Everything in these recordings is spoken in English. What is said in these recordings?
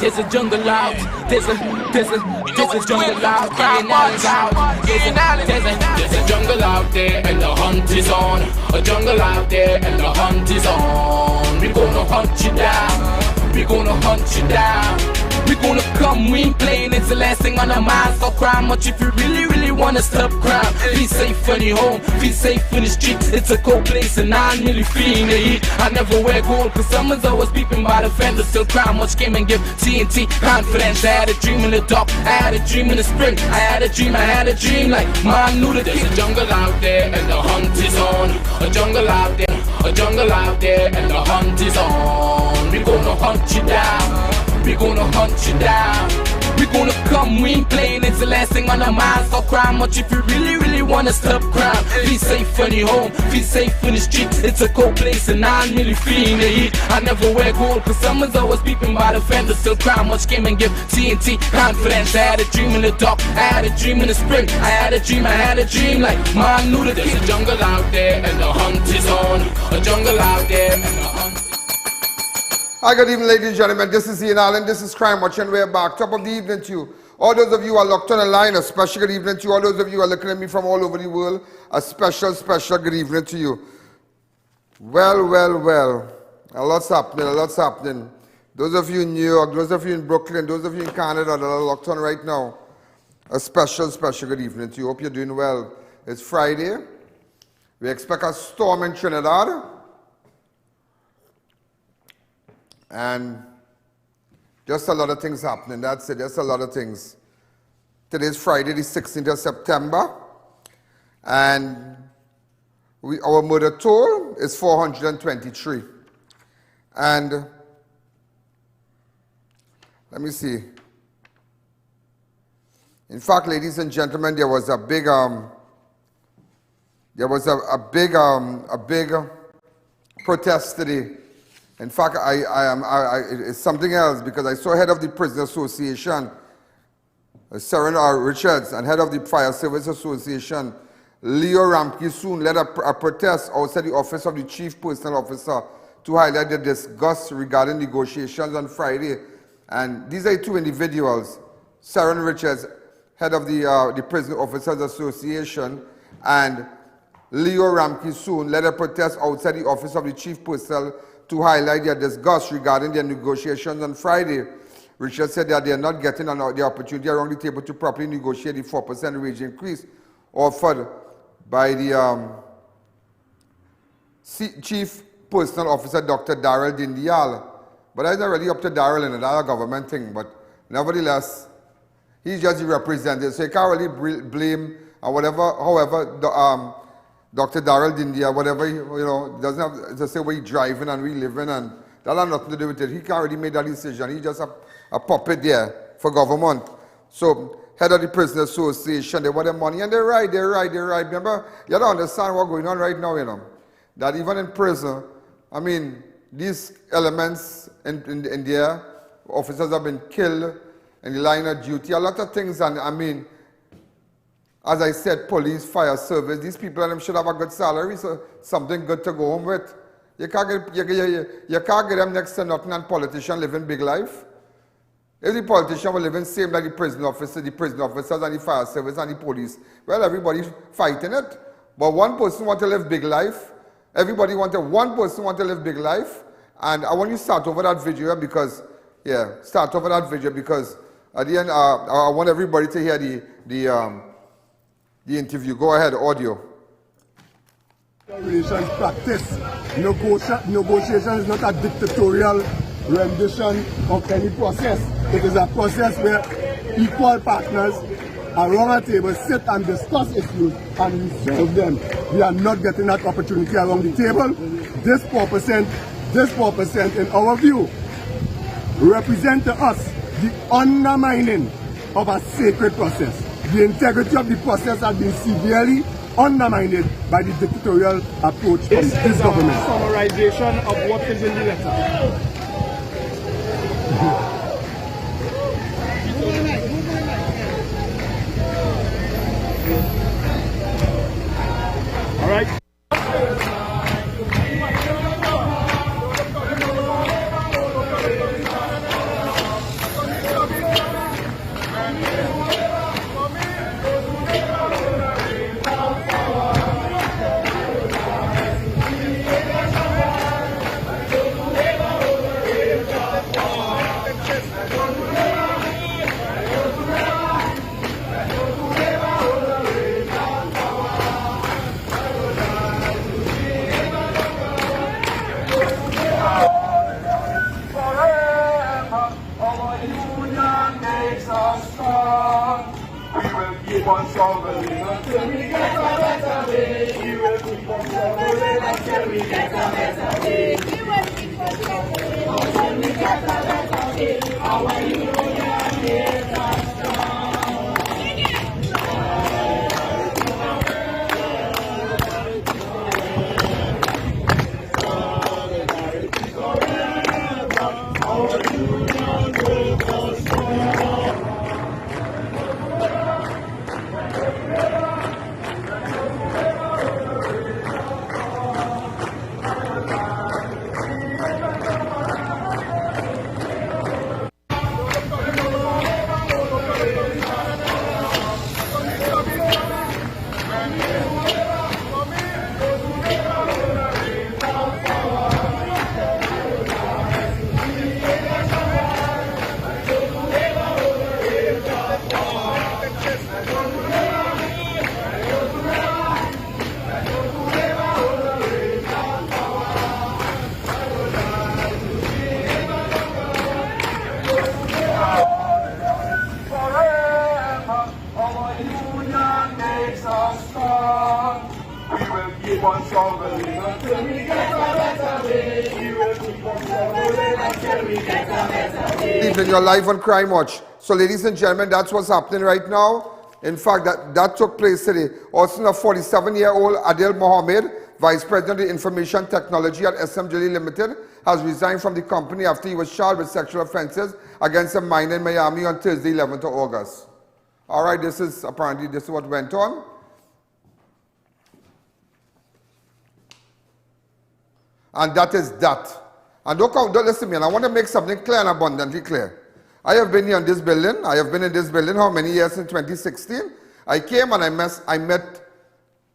There's a jungle out. There's a jungle out. There's a jungle out there and the hunt is on. A jungle out there and the hunt is on. We gonna hunt you down. We gonna hunt you down. We gonna come, we ain't playing, it's the last thing on our minds. Stop crime much if you really wanna stop crime. Be safe in your home, be safe in the streets. It's a cold place and I'm really feeling the heat. I never wear gold cause someone's always peeping by the fender. Still crime much came and give TNT confidence. I had a dream in the dark, I had a dream in the spring. I had a dream like Martin Luther King. There's a jungle out there and the hunt is on. A jungle out there, a jungle out there and the hunt is on. We gonna hunt you down. We gonna hunt you down. We gonna come, we ain't playing, it's the last thing on our minds. Stop crime much if you really wanna stop crime. Be safe in your home, be safe in the streets. It's a cold place and I'm really feeling the heat. I never wear gold cause someone's always peeping by the fender. Still crime much came and give TNT confidence. I had a dream in the dark, I had a dream in the spring. I had a dream like Martin Luther King. There's a jungle out there and the hunt is on. A jungle out there and the hunt. Hi, good evening, ladies and gentlemen. This is Ian Allen. This is Crime Watch, and we're back. Top of the evening to you. All those of you who are locked on the line, a special good evening to you. All those of you who are looking at me from all over the world, a special good evening to you. Well. A lot's happening. Those of you in New York, those of you in Brooklyn, those of you in Canada that are locked on right now, a special good evening to you. Hope you're doing well. It's Friday. We expect a storm in Trinidad. And just a lot of things happening. That's it. Just a lot of things. Today's Friday, the 16th of September. And our murder toll is 423. And let me see. In fact, ladies and gentlemen, there was a big protest today. In fact, it's something else because I saw head of the Prison Association, Sharon Richards, and head of the Fire Service Association, Leo Ramke, soon led a protest outside the office of the Chief Personnel Officer to highlight the disgust regarding negotiations on Friday. And these are two individuals, Sharon Richards, head of the Prison Officers Association, and Leo Ramke, soon led a protest outside the office of the Chief Personnel to highlight their disgust regarding their negotiations on Friday. Richard said that they are not getting the opportunity around the table to properly negotiate the 4% wage increase offered by the Chief Personnel Officer, Dr. Darrell Dindial. But that's not really up to Darrell and another government thing, but nevertheless, he's just the representative, so you can't really blame or whatever, however, Dr. Darrell Dindia, whatever, doesn't have to say where he's driving and we living, and that has nothing to do with it. He can't already make that decision. He's just a puppet there for government. So, head of the Prison Association, they want their money, and they're right. Remember, you don't understand what's going on right now, that even in prison, I mean, these elements in there, officers have been killed in the line of duty, a lot of things, and I mean, as I said, police, fire service, these people and them should have a good salary, so something good to go home with. You can't get them next to nothing and politicians living big life. If the politician were living same like the prison officers and the fire service and the police, well, everybody's fighting it. But one person wants to live big life. One person wants to live big life. And I want you to start over that video because at the end, I want everybody to hear the interview. Go ahead, audio. Relations practice. Negotiation is not a dictatorial rendition of any process. It is a process where equal partners around a table sit and discuss issues and resolve them. We are not getting that opportunity around the table. This 4%, in our view, represent to us the undermining of a sacred process. The integrity of the process has been severely undermined by the dictatorial approach of this government. Summarization of what is in the letter. All right. keep on struggling until we get a better day. We will keep on struggling until we get a better day. We will keep on struggling until we get a better day. Our union is us strong. In your life on Crime Watch. So ladies and gentlemen, that's what's happening right now. In fact, that took place today. Also, a 47-year-old Adil Mohammed, Vice President of Information Technology at SM Jaleel Limited, has resigned from the company after he was charged with sexual offenses against a minor in Miami on Thursday, 11th of August. All right, this is what went on. And that is that. And don't listen to me, and I want to make something clear and abundantly clear. I have been here in this building. I have been in this building how many years? In 2016. I came and I met,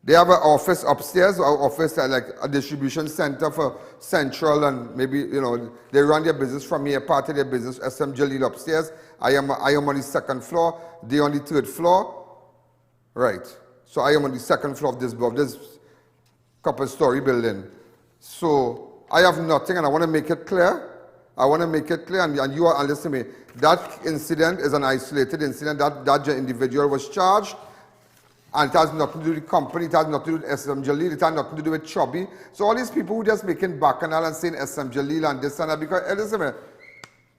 they have an office upstairs, an office like a distribution center for Central, and maybe, you know, they run their business from here, part of their business, SM Jaleel upstairs. I am on the second floor, they on the third floor. Right. So I am on the second floor of this couple-story building. So I have nothing, and I want to make it clear. I want to make it clear, and you are, listen to me. That incident is an isolated incident. That individual was charged, and it has nothing to do with the company. It has nothing to do with SM Jaleel. It has nothing to do with Chubby. So all these people who just making bacchanal and saying SM Jaleel and this and that, because listen to me,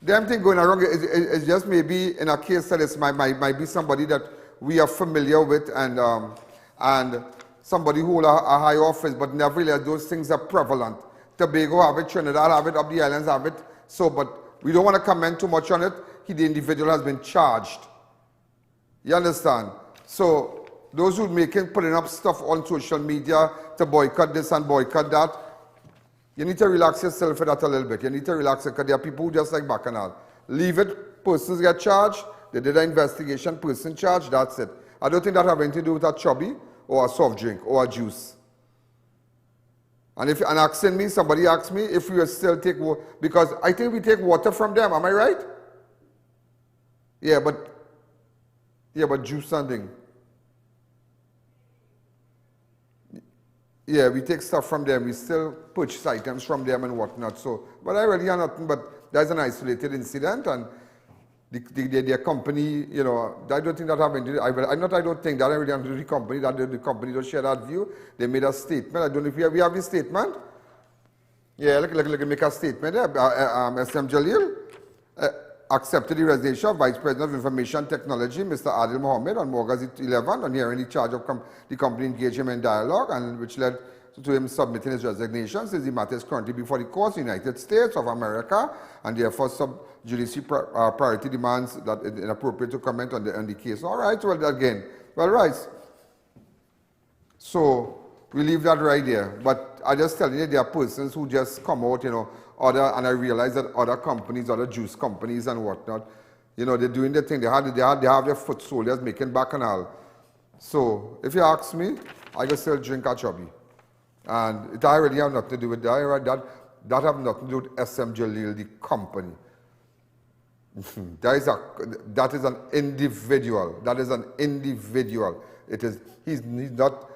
damn thing going wrong is just maybe in a case that it might be somebody that we are familiar with and somebody who hold a high office, but nevertheless those things are prevalent. Tobago have it, Trinidad have it, up the islands have it. So, but we don't want to comment too much on it. The individual has been charged. You understand? So, those who putting up stuff on social media to boycott this and boycott that, you need to relax yourself for that a little bit. You need to relax it, because there are people who just like bacchanal. Leave it, persons get charged, they did an investigation, person charged, that's it. I don't think that has anything to do with a chubby or a soft drink or a juice. And if and asking me, somebody asked me if we will still take water, because I think we take water from them, am I right? Yeah, but juice and thing. Yeah, we take stuff from them, we still purchase items from them and whatnot. So, but I really have nothing, but there's an isolated incident, and their company, you know, I don't think that happened. I don't think that I really have to do the company, that the company don't share that view. They made a statement. I don't know if we have the statement. Yeah, look, make a statement there. SM Jaleel accepted the resignation of Vice President of Information Technology, Mr. Adil Mohammed, on August 11 on hearing the charge of the company engaged him in dialogue, and which led to him submitting his resignation, since the matter is currently before the courts, United States of America, and therefore sub-judice priority demands that it's inappropriate to comment on the case. All right, well, again, well, right. So, we leave that right there. But I just tell you, there are persons who just come out, you know, and I realize that other companies, other juice companies and whatnot, you know, they're doing their thing. They have their foot soldiers making bacchanal. So, if you ask me, I can still drink a chubby. And it already have nothing to do with that. That have nothing to do with SM Jaleel, the company. That is an individual. That is an individual. He's not.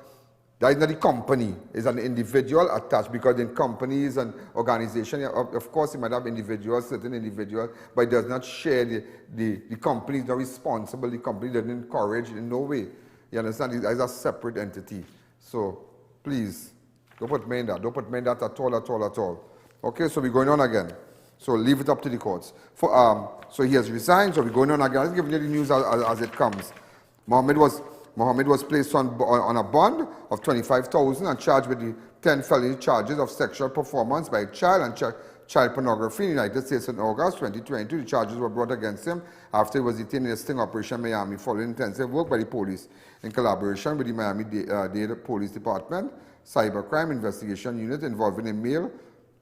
That is not the company. It's an individual attached, because in companies and organizations, of course, you might have individuals, certain individuals, but it does not share the company is not responsible. The company doesn't encourage in no way. You understand? It's a separate entity. So, please, don't put me in that. Don't put me in that at all. Okay, so we're going on again. So leave it up to the courts. So he has resigned, so we're going on again. I'll give you the news as it comes. Mohammed was placed on a bond of 25,000 and charged with the 10 felony charges of sexual performance by a child and child pornography in the United States in August 2022. The charges were brought against him after he was detained in a sting operation in Miami following intensive work by the police in collaboration with the Miami-Dade Police Department Cybercrime Investigation Unit involving a male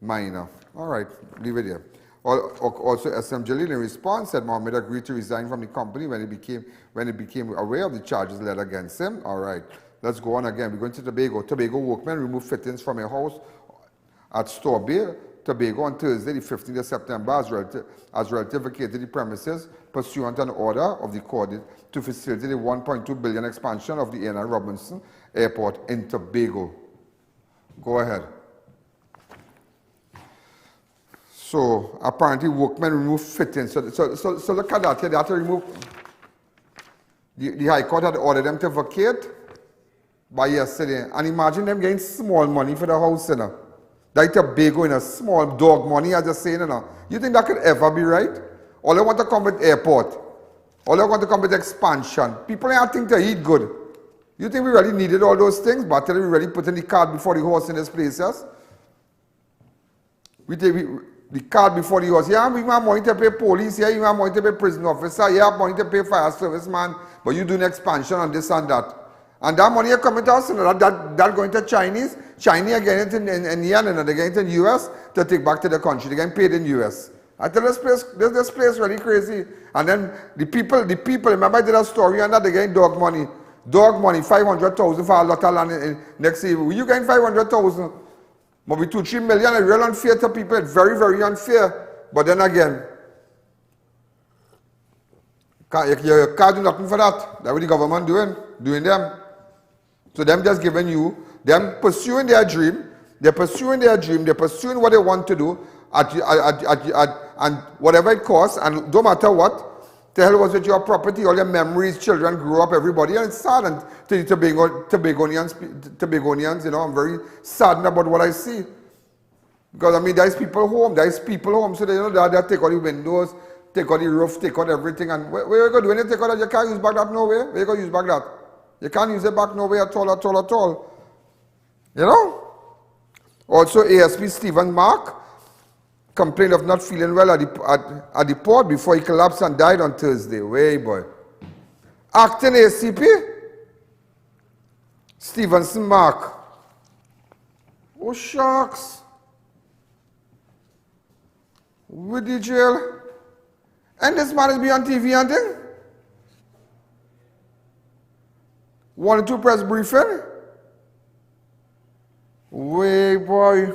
minor. All right, leave it there. Also, SM Jalil in response said Mohammed agreed to resign from the company when he became aware of the charges led against him. All right, let's go on again. We're going to Tobago. Tobago workmen removed fittings from a house at Store Bay, Tobago on Thursday, the 15th of September, as relative vacated the premises pursuant to an order of the court to facilitate the $1.2 billion expansion of the A&R Robinson Airport in Tobago. Go ahead. So apparently workmen remove fittings. So look at that. They had to remove. The High Court had ordered them to vacate by yesterday. And imagine them getting small money for the house, you know. Like Tobago in a small dog money, I just saying, you know. You think that could ever be right? All they want to come with airport. All they want to come with expansion. People ain't think to eat good. You think we really needed all those things? But we really put in the cart before the horse in this place, yes? The cart before the horse. Yeah, we have money to pay police. Yeah, you have money to pay prison officer. You have money to pay fire service man. But you do an expansion on this and that. And that money coming to us, you know, that going to Chinese are getting it in yen, and they're getting it in US to take back to the country. They're getting paid in US. I tell this place really crazy. And then the people, remember I did a story on that, they're getting dog money. Dog money, 500,000 for a lot of land next year. You getting 500,000? Maybe 2-3 million, it's real unfair to people. It's very, very unfair. But then again, you can't do nothing for that. That's what the government doing them. So them just giving you, them pursuing their dream, they're pursuing what they want to do, and whatever it costs, and no matter what, the hell was with your property, all your memories, children grew up, everybody, and it's sad. And to the Tobagonians, you know, I'm very saddened about what I see. Because, I mean, there's people home, so they, you know, they take all the windows, take all the roof, take out everything, and where you going to do when you take out that? You can't use back that nowhere. Where you going to use back that? You can't use it back nowhere at all. You know? Also, ASP Stephen Mark complained of not feeling well at the port before he collapsed and died on Thursday. Way boy. Acting ACP, Stevenson Mark. Oh shucks. With the jail. And this man is be on TV and thing? 1 or 2 press briefing? Way boy.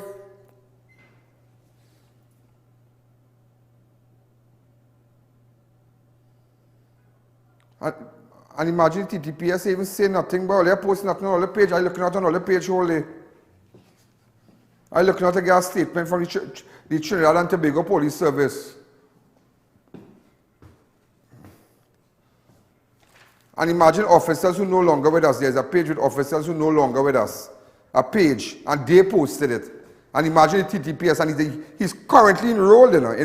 And imagine TTPS even say nothing, but they post nothing on the page. I looking at on the page whole day. I looking at a gas statement from the Trinidad and Tobago Police Service. And imagine officers who no longer with us. There's a page with officers who no longer with us. A page, and they posted it. And imagine the TTPS, and he's currently enrolled, you know,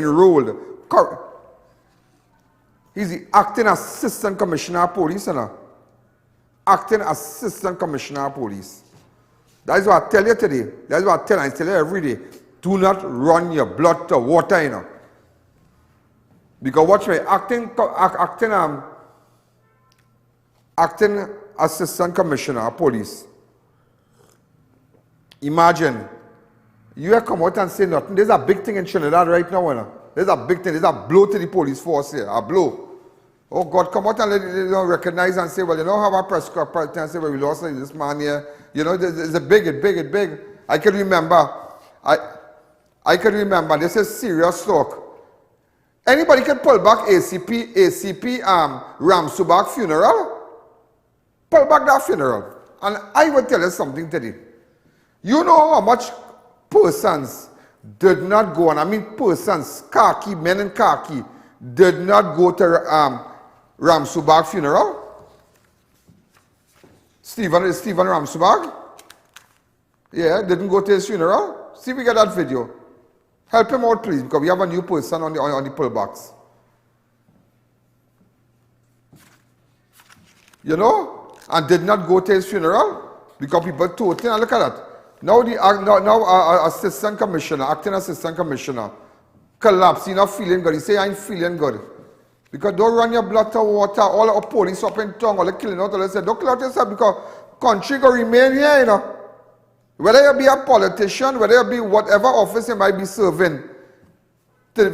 He's the acting assistant commissioner of police, you know. Acting assistant commissioner of police. That is what I tell you today. That is what I tell you every day. Do not run your blood to water, you know. Because watch me, acting assistant commissioner of police. Imagine, you have come out and say nothing. There's a big thing in Trinidad right now, you know. There's a big thing. There's a blow to the police force here. A blow. Oh God, come out and let you know, recognize and say, well, you know how our press conference and say, well, we lost this man here. You know, it's a big. I can remember. I can remember. This is serious talk. Anybody can pull back ACP Ramsubak funeral? Pull back that funeral. And I will tell you something today. You know how much persons did not go, and I mean persons, men in khaki, did not go to Ramsubak funeral? Stephen Ramsbag. Yeah, didn't go to his funeral. See if we get that video. Help him out, please, because we have a new person on the pullbacks. You know, and did not go to his funeral because people told him. And look at that. Now assistant commissioner, acting assistant commissioner, collapsed. He's not feeling good. He say, I ain't feeling good. Because don't run your blood to water. All the police up in town, all the killing out. All they say, don't kill out yourself because country will remain here, you know. Whether you be a politician, whether you be whatever office you might be serving, as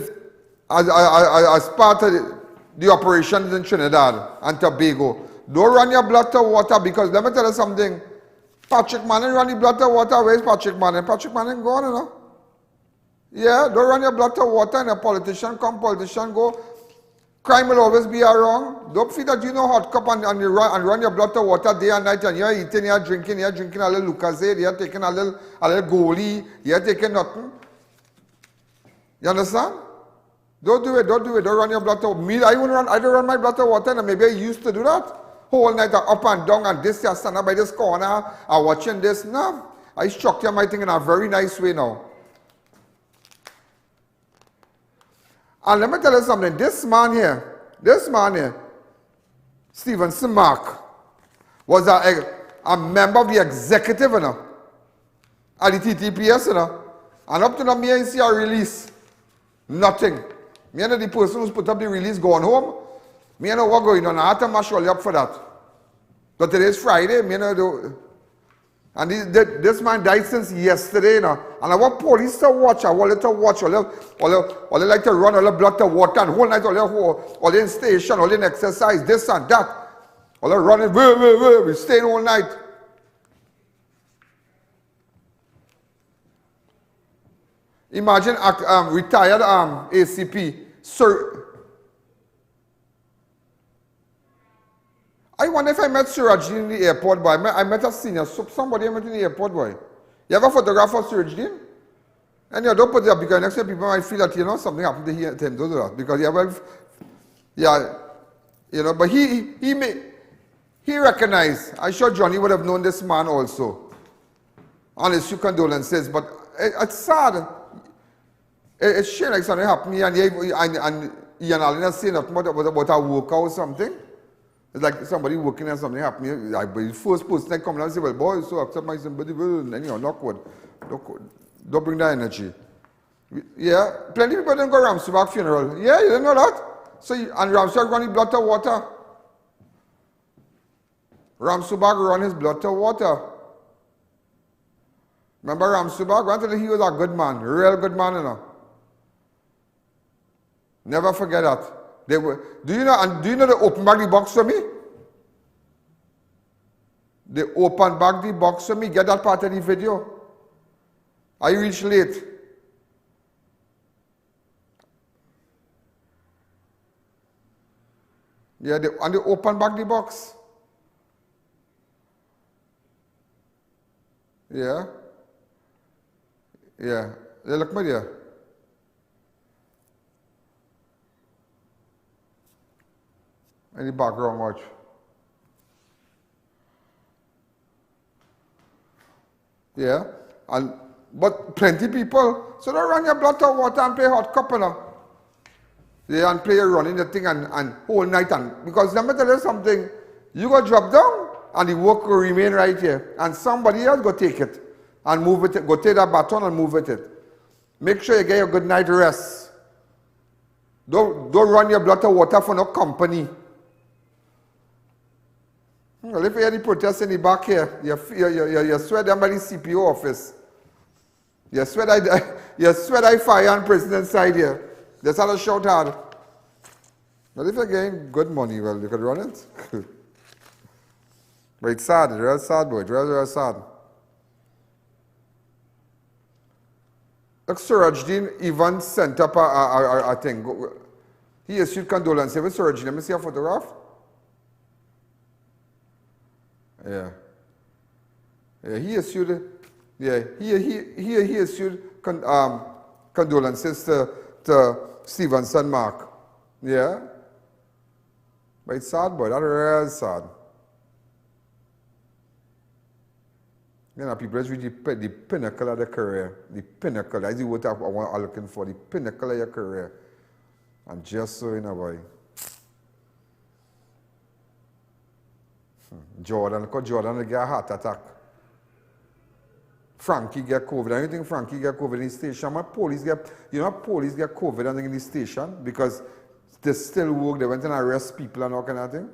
part of the operations in Trinidad and Tobago, don't run your blood to water because let me tell you something. Patrick Manning run your blood to water. Where's Patrick Manning? Patrick Manning gone, you know. Yeah, don't run your blood to water and a politician come, politician go. Crime will always be around. Don't feel that you know hot cup and run your blood to water day and night and you're eating, you're drinking a little Lucozade, you're taking a little goalie, you're taking nothing. You understand? Don't do it, don't run your blood to water. Me, I don't run my blood to water and maybe I used to do that. Whole night up and down and this, you stand up by this corner and watching this. No, I structure my thing in a very nice way now. And let me tell you something, this man here, Stevenson Mark, was a member of the executive, you know, at the TTPS, you know, and up to now, me I see a release. Nothing. Me and the person who's put up the release going home, me I know what going on. I have to mash all up for that. But today is Friday, me I know. And this man died since yesterday, you know. And I want police to watch. I want them to watch. All they like to run all the blood to water and whole night all in station, all in exercise, this and that. All they running, we staying all night. Imagine retired ACP, Sir. I wonder if I met Surajin in the airport, boy. I met a senior, somebody I met in the airport, boy. You ever photograph of Surajin? And you don't put it up because next time people might feel that, you know, something happened to him. Don't do that. Because, you know, but he recognized. I'm sure Johnny would have known this man also. And his condolences. But it's sad. It's shame like something happened here and Ian Alleyne is saying about a worker or something. It's like somebody working and something happening. Like, the first person that comes and say, well, boy, so upset my somebody will, anyhow, awkward. Don't bring that energy. Yeah, plenty of people don't go Ramsbag funeral. Yeah, you didn't know that? So, and Ramsbag run his blood to water. Ramsbag run his blood to water. Remember Ramsbag? I tell you, he was a good man, real good man, you know. Never forget that. They were, do you know they open back the box for me? They open back the box for me. Get that part of the video. I reached late. Yeah, and they open back the box. Yeah. Yeah. They look me there. Any background watch. Yeah. But plenty people, so they run your blood to water and play hot cup, you know. Yeah, and play running the thing and whole night. And because let me tell you something, you go drop down and the work will remain right here. And somebody else go take it and move it. Go take that baton and move it. Make sure you get your good night rest. Don't run your blood to water for no company. Well, if you hear the protest in the back here, you swear them by the CPO office. You swear I fire on president's side here. That's how to shout hard. But if you're getting good money, well, you could run it. But it's sad, it's real sad, boy. It's real sad. Look, Surajdeen even sent up a thing. He issued condolences with Surajdeen. Let me see a photograph. Yeah. Yeah, he issued. Yeah, he issued condolences to Stevenson Mark. Yeah. But it's sad, boy. That's real sad. You know, people, that's really the pinnacle of their career. The pinnacle. That's the word I'm looking for. The pinnacle of your career. And just so, you know, boy. Jordan, because Jordan get a heart attack. Frankie get COVID. And you think Frankie get COVID in the station? Police get COVID and in the station because they still work. They went and arrest people and all kind of thing.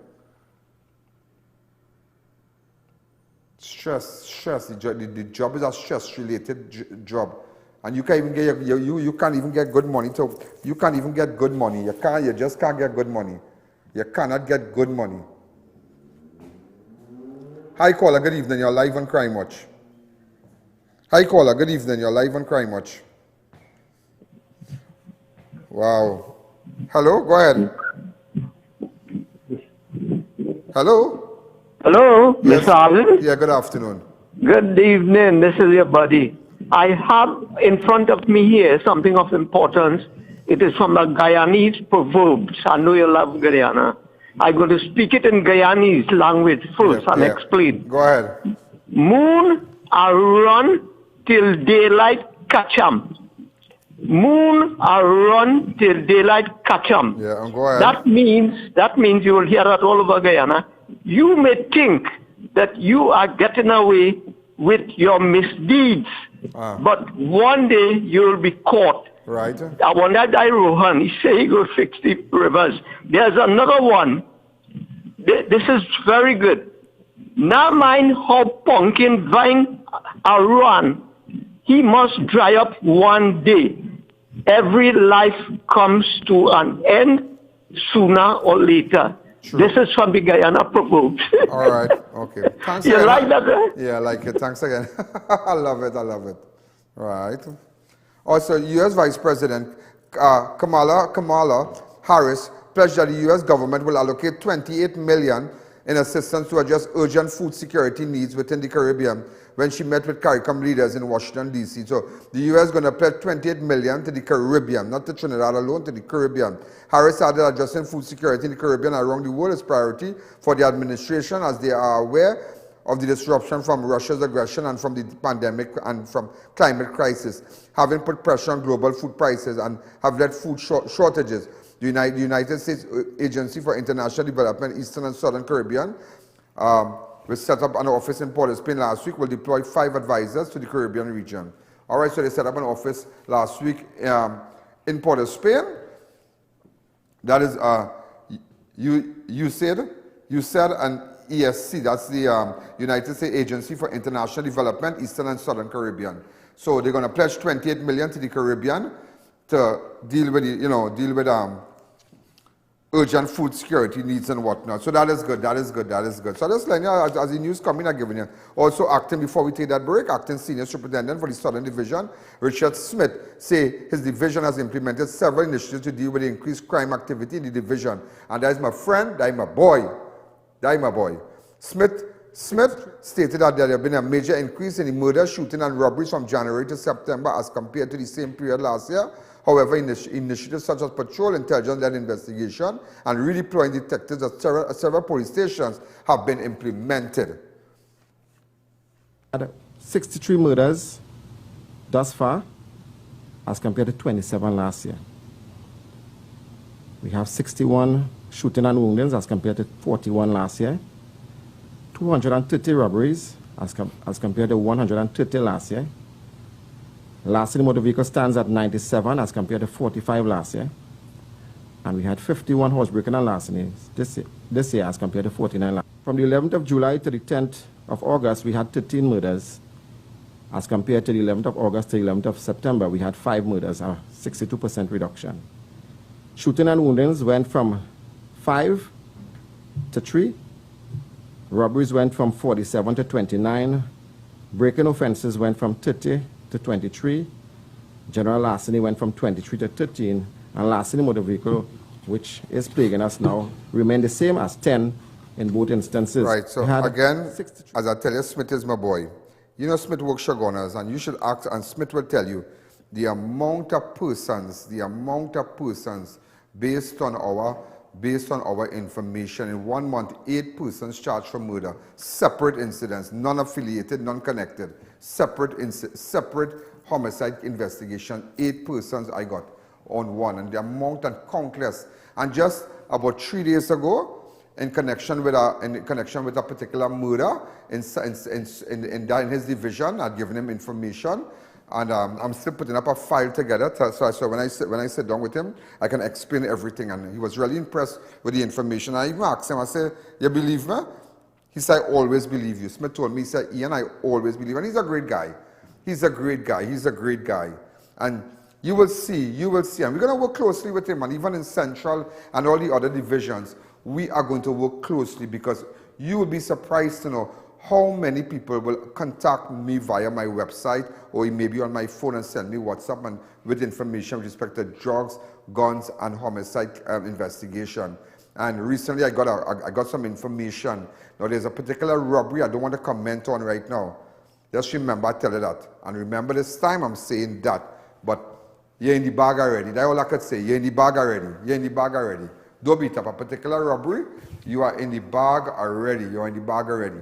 Stress. The job is a stress-related job, and you can't even get you can't even get good money. So you can't even get good money. You just can't get good money. You cannot get good money. Hi caller, good evening. You're live on Crime Watch. Hi caller, good evening. You're live on Crime Watch. Wow. Hello, go ahead. Hello. Hello, Yes. Mr. Alleyne. Yeah, good afternoon. Good evening. This is your buddy. I have in front of me here something of importance. It is from the Guyanese proverbs. I know you love Guyana. I'm going to speak it in Guyanese language first and explain. Go ahead. Moon a run till daylight catch 'em. Moon a run till daylight catch 'em. Yeah, and go ahead. That means you will hear that all over Guyana. You may think that you are getting away with your misdeeds, but one day you will be caught. Right. I want that guy Rohan, he say he go fix the rivers. There's another one. This is very good. Now mind how pumpkin vine a run. He must dry up one day. Every life comes to an end sooner or later. True. This is from the Guyana proverbs. All right. Okay. Thanks You again. like that, eh? Yeah, I like it. Thanks again. I love it. Right. Also, U.S. Vice President Kamala Harris pledged that the U.S. government will allocate $28 million in assistance to address urgent food security needs within the Caribbean when she met with CARICOM leaders in Washington, D.C. So the U.S. is going to pledge $28 million to the Caribbean, not to Trinidad alone, to the Caribbean. Harris added that addressing food security in the Caribbean and around the world is priority for the administration as they are aware of the disruption from Russia's aggression and from the pandemic and from climate crisis, having put pressure on global food prices and have led food shortages. The United States Agency for International Development, Eastern and Southern Caribbean, which set up an office in Port of Spain last week, will deploy 5 advisors to the Caribbean region. All right, so they set up an office last week in Port of Spain. That is USAID and ESC, that's the United States Agency for International Development, Eastern and Southern Caribbean. So they're going to pledge $28 million to the Caribbean to deal with urgent food security needs and whatnot. So that is good. So just letting you know, as the news coming, I'm giving you. Also acting, before we take that break, acting Senior Superintendent for the Southern Division, Richard Smith, say his division has implemented several initiatives to deal with the increased crime activity in the division. And that is my friend, that is my boy. Smith stated that there have been a major increase in the murder, shooting and robberies from January to September as compared to the same period last year. However, initiatives such as patrol, intelligence-led investigation, and redeploying detectives at several police stations have been implemented. 63 murders thus far as compared to 27 last year. We have 61 shooting and woundings as compared to 41 last year. 230 robberies as compared to 130 last year. Lastly, motor vehicle stands at 97 as compared to 45 last year. And we had 51 housebreaking and larcenies this year as compared to 49 last year. From the 11th of July to the 10th of August, we had 13 murders. As compared to the 11th of August to the 11th of September, we had 5 murders, a 62% reduction. Shooting and woundings went from 5 to 3. Robberies went from 47 to 29. Breaking offenses went from 30 to 23. General larceny went from 23 to 13. And larceny motor vehicle, which is plaguing us now, remained the same as 10 in both instances. Right, so again, as I tell you, Smith is my boy. You know Smith works shagunas, and you should ask, and Smith will tell you, the amount of persons based on our based on our information, in 1 month, 8 persons charged for murder, separate incidents, non-affiliated, non-connected, separate homicide investigation, 8 persons I got on one, and the amount and countless. And just about 3 days ago, in connection with a particular murder in his division, I'd given him information, and I'm still putting up a file together. So when I sit down with him, I can explain everything, and he was really impressed with the information. I even asked him, I said, "You believe me?" He said, "I always believe you." Smith told me, he said, "Ian, I always believe," and he's a great guy. He's a great guy, and you will see, and we're going to work closely with him, and even in Central and all the other divisions, we are going to work closely, because you will be surprised to know how many people will contact me via my website or maybe on my phone and send me WhatsApp and with information with respect to drugs, guns, and homicide investigation. And recently I got some information. Now there's a particular robbery I don't want to comment on right now. Just remember I tell you that. And remember this time I'm saying that. But you're in the bag already. That's all I could say. You're in the bag already. Don't beat up a particular robbery. You are in the bag already. You're in the bag already.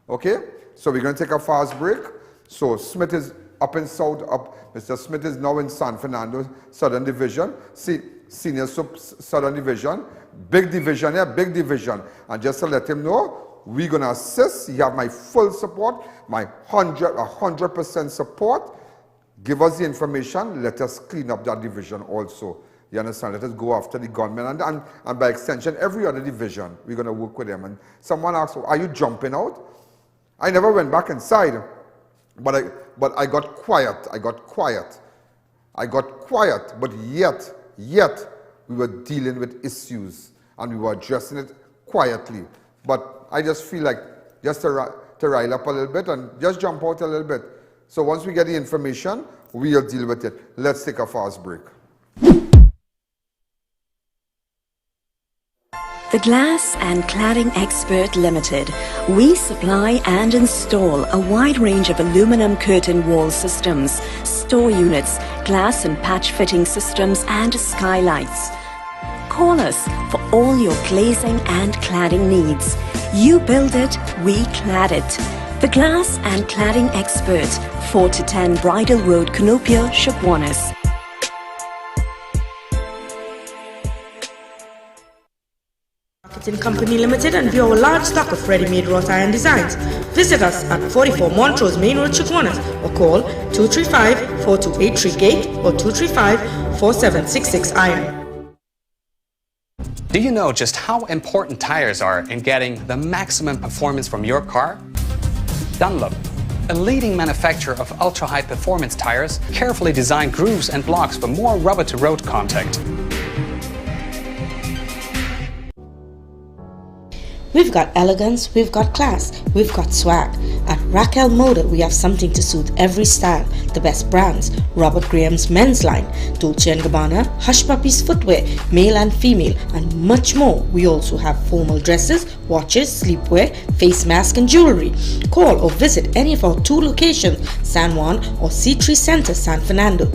Okay? So we're going to take a fast break. So Smith is up in Mr. Smith is now in San Fernando, Southern Division. Senior Southern Division. Big division here, big division. And just to let him know, we're going to assist. You have my full support, my 100% support. Give us the information. Let us clean up that division also. You understand? Let us go after the gunmen and by extension, every other division, we're going to work with them. And someone asked, "Are you jumping out?" I never went back inside, but I got quiet. But yet, we were dealing with issues and we were addressing it quietly. But I just feel like just to rile up a little bit and just jump out a little bit. So once we get the information, we'll deal with it. Let's take a fast break. The Glass and Cladding Expert Limited. We supply and install a wide range of aluminum curtain wall systems, store units, glass and patch fitting systems and skylights. Call us for all your glazing and cladding needs. You build it, we clad it. The Glass and Cladding Expert, 4 to 10 Bridal Road, Canopia, Shipwanis. Company Limited and view our large stock of ready-made wrought iron designs. Visit us at 44 Montrose Main Road, Chikwanas, or call 235-4283 Gate or 235-4766 Iron. Do you know just how important tires are in getting the maximum performance from your car? Dunlop, a leading manufacturer of ultra-high performance tires, carefully designed grooves and blocks for more rubber-to-road contact. We've got elegance, we've got class, we've got swag. At Raquel Moda, we have something to suit every style. The best brands: Robert Graham's men's line, Dolce & Gabbana, Hush Puppies footwear, male and female, and much more. We also have formal dresses, watches, sleepwear, face mask and jewelry. Call or visit any of our 2 locations, San Juan or C3 Center, San Fernando.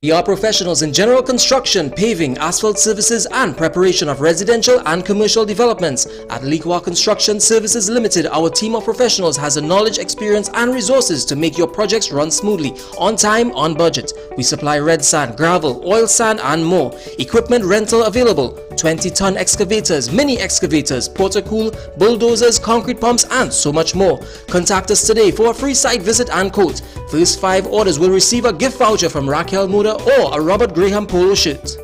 We are professionals in general construction, paving, asphalt services and preparation of residential and commercial developments. At Liqua Construction Services Limited, our team of professionals has the knowledge, experience and resources to make your projects run smoothly, on time, on budget. We supply red sand, gravel, oil sand and more. Equipment rental available: 20-ton excavators, mini excavators, portacool, bulldozers, concrete pumps and so much more. Contact us today for a free site visit and quote. First 5 orders will receive a gift voucher from Raquel Moda or a Robert Graham polo shirt.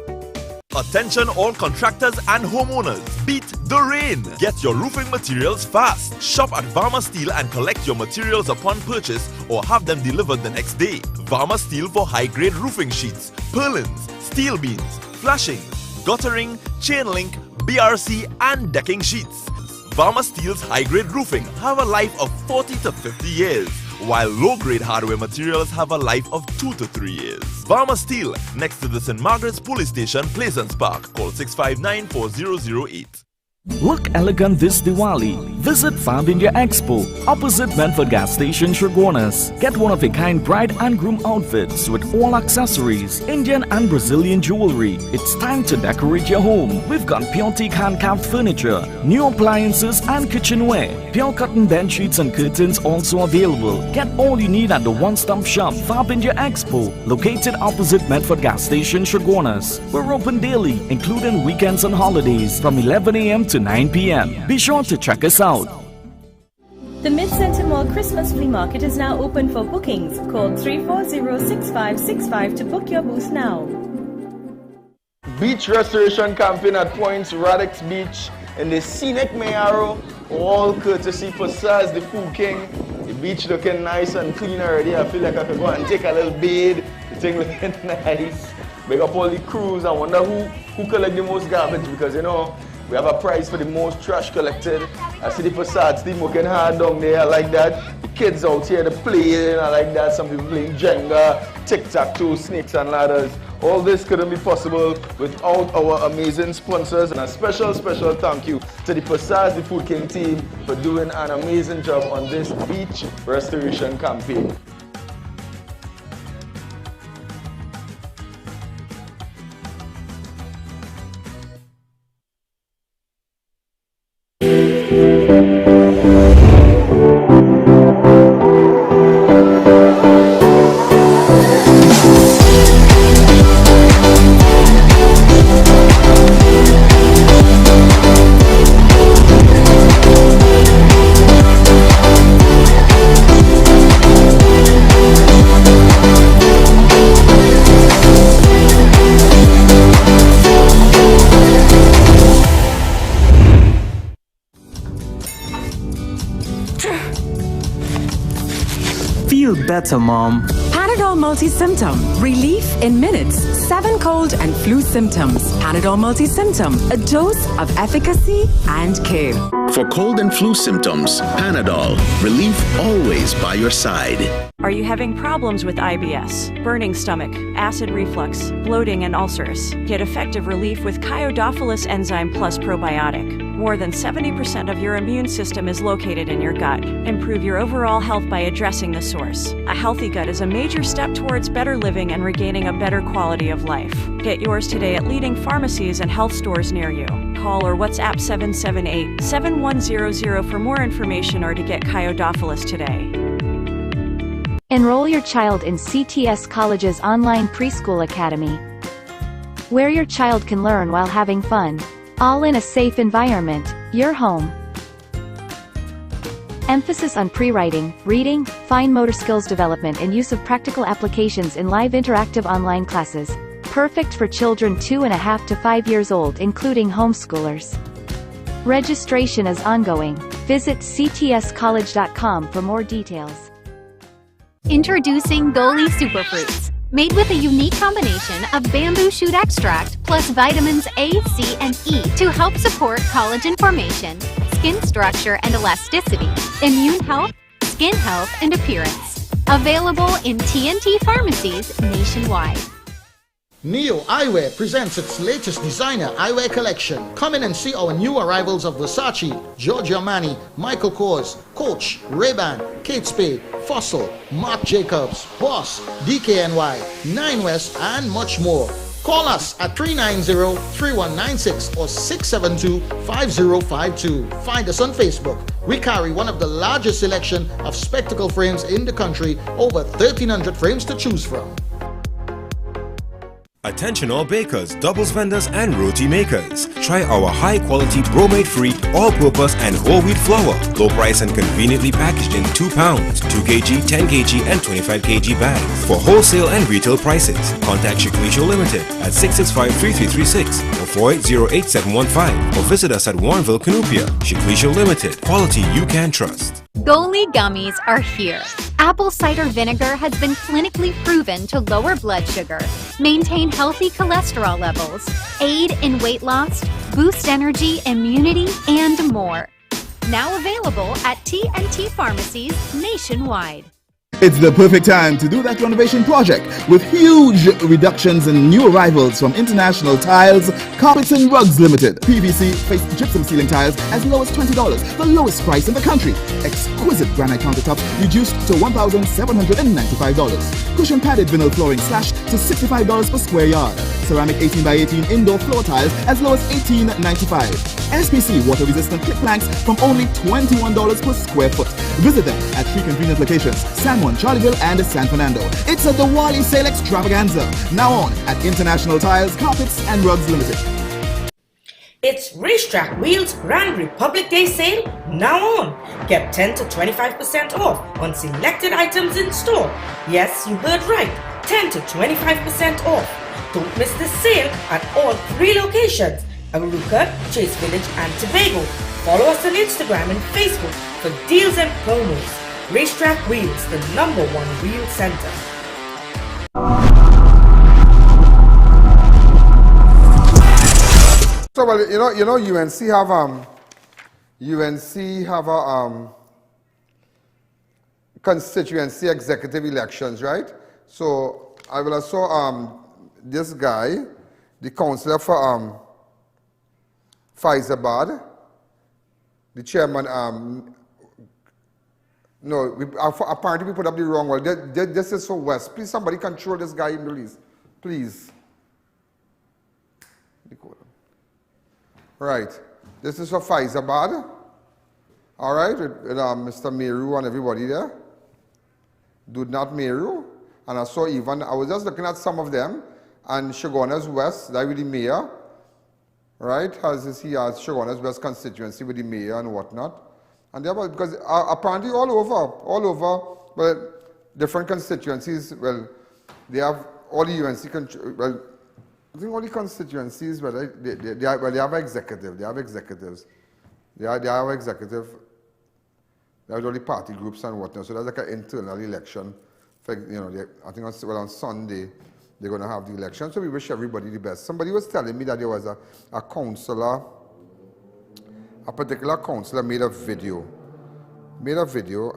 Attention all contractors and homeowners. Beat the rain. Get your roofing materials fast. Shop at Varma Steel and collect your materials upon purchase or have them delivered the next day. Varma Steel for high-grade roofing sheets, purlins, steel beams, flashings, guttering, chain link, BRC and decking sheets. Varma Steel's high-grade roofing have a life of 40 to 50 years, while low-grade hardware materials have a life of 2 to 3 years. Varma Steel, next to the St. Margaret's Police Station, Pleasance Park. Call 659-4008. Look elegant this Diwali. Visit Fab India Expo, opposite Medford Gas Station, Shergonas. Get one-of-a-kind bride and groom outfits with all accessories, Indian and Brazilian jewelry. It's time to decorate your home. We've got pure teak hand-carved furniture, new appliances and kitchenware. Pure cotton bed sheets and curtains also available. Get all you need at the one-stop shop, Fab India Expo, located opposite Medford Gas Station, Shergonas. We're open daily, including weekends and holidays, from 11 a.m. to 9 p.m. Be sure to check us out. The Mid-Center Mall Christmas Flea Market is now open for bookings. Call 340-6565 to book your booth now. Beach restoration campaign at Points Radix Beach in the scenic Mayaro, all courtesy for Saz, the Food King. The beach looking nice and clean already. I feel like I could go and take a little bathe. The thing looking nice. Big up all the crews. I wonder who collect the most garbage, because you know, we have a prize for the most trash collected. I see the facades team working hard down there. I like that. The kids out here, they're playing. I like that. Some people playing Jenga, tic-tac-toe, snakes and ladders. All this couldn't be possible without our amazing sponsors. And a special thank you to the Facades, the Food King team, for doing an amazing job on this beach restoration campaign. Better, Mom. Panadol Multi-Symptom. Relief in minutes. 7 cold and flu symptoms. Panadol Multi-Symptom. A dose of efficacy and care. For cold and flu symptoms, Panadol. Relief always by your side. Are you having problems with IBS, burning stomach, acid reflux, bloating, and ulcers? Get effective relief with Chiodophilus Enzyme Plus Probiotic. More than 70% of your immune system is located in your gut. Improve your overall health by addressing the source. A healthy gut is a major step towards better living and regaining a better quality of life. Get yours today at leading pharmacies and health stores near you. Call or WhatsApp 778-7100 for more information or to get Chiodophilus today. Enroll your child in CTS College's online preschool academy, where your child can learn while having fun, all in a safe environment, your home. Emphasis on pre-writing, reading, fine motor skills development and use of practical applications in live interactive online classes. Perfect for children 2.5 to 5 years old, including homeschoolers. Registration is ongoing. Visit ctscollege.com for more details. Introducing Goli Superfruits. Made with a unique combination of bamboo shoot extract plus vitamins A, C, and E to help support collagen formation, skin structure and elasticity, immune health, skin health, and appearance. Available in TNT pharmacies nationwide. Neo Eyewear presents its latest designer eyewear collection. Come in and see our new arrivals of Versace, Giorgio Armani, Michael Kors, Coach, Ray-Ban, Kate Spade, Fossil, Marc Jacobs, Boss, DKNY, Nine West, and much more. Call us at 390-3196 or 672-5052. Find us on Facebook. We carry one of the largest selection of spectacle frames in the country, over 1,300 frames to choose from. Attention all bakers, doubles vendors and roti makers. Try our high quality bromate-free, all-purpose and whole wheat flour. Low price and conveniently packaged in 2 pounds, 2 kg, 10 kg and 25 kg bags. For wholesale and retail prices, contact Shiklisho Limited at 665-3336 or 480-8715 or visit us at Warrenville, Canoopia. Shiklisho Limited, quality you can trust. Goli gummies are here. Apple cider vinegar has been clinically proven to lower blood sugar, maintain healthy cholesterol levels, aid in weight loss, boost energy, immunity, and more. Now available at TNT pharmacies nationwide. It's the perfect time to do that renovation project with huge reductions in new arrivals from International Tiles, Carpets and Rugs Limited. PVC faced gypsum ceiling tiles as low as $20, the lowest price in the country. Exquisite granite countertops reduced to $1,795. Cushion padded vinyl flooring slashed to $65 per square yard. Ceramic 18x18 indoor floor tiles as low as $18.95. SPC water-resistant clip planks from only $21 per square foot. Visit them at 3 convenient locations: San Juan, Charleville, and San Fernando. It's a Diwali sale extravaganza. Now on at International Tiles, Carpets and Rugs Limited. It's Racetrack Wheels Grand Republic Day sale now on. Get 10 to 25% off on selected items in store. Yes, you heard right. 10 to 25% off. Don't miss this sale at all 3 locations: Aruca, Chase Village, and Tobago. Follow us on Instagram and Facebook for deals and promos. Racetrack Wheels, the #1 wheel center. So well, you know, UNC have a constituency executive elections, right? So I will also this guy, the councillor for Faizabad, the chairman. Apparently we put up the wrong one. This is for West. Please, somebody control this guy in the list, please. Right. This is for Faizabad. All right, with Mr. Meru and everybody there. Do not Meru. And I saw even, I was just looking at some of them, and Shogunas West, that with the mayor, right? He has Shogunas West constituency with the mayor and whatnot. And they have, because apparently all over, well, different constituencies, well, they have all the UNC, well, I think all the constituencies, well, they have executive, they have executives. They have executive, they have all the party groups and whatnot. So that's like an internal election. For, I think on Sunday, they're going to have the election. So we wish everybody the best. Somebody was telling me that there was a councillor, a particular councillor made a video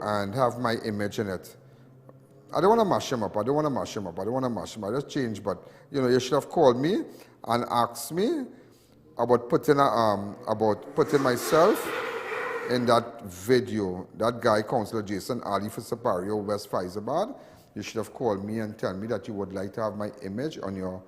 and have my image in it. I don't want to mash him up. I just change, but you should have called me and asked me about putting myself in that video. That guy, Councillor Jason Ali for Sapario, West Faizabad. You should have called me and tell me that you would like to have my image on your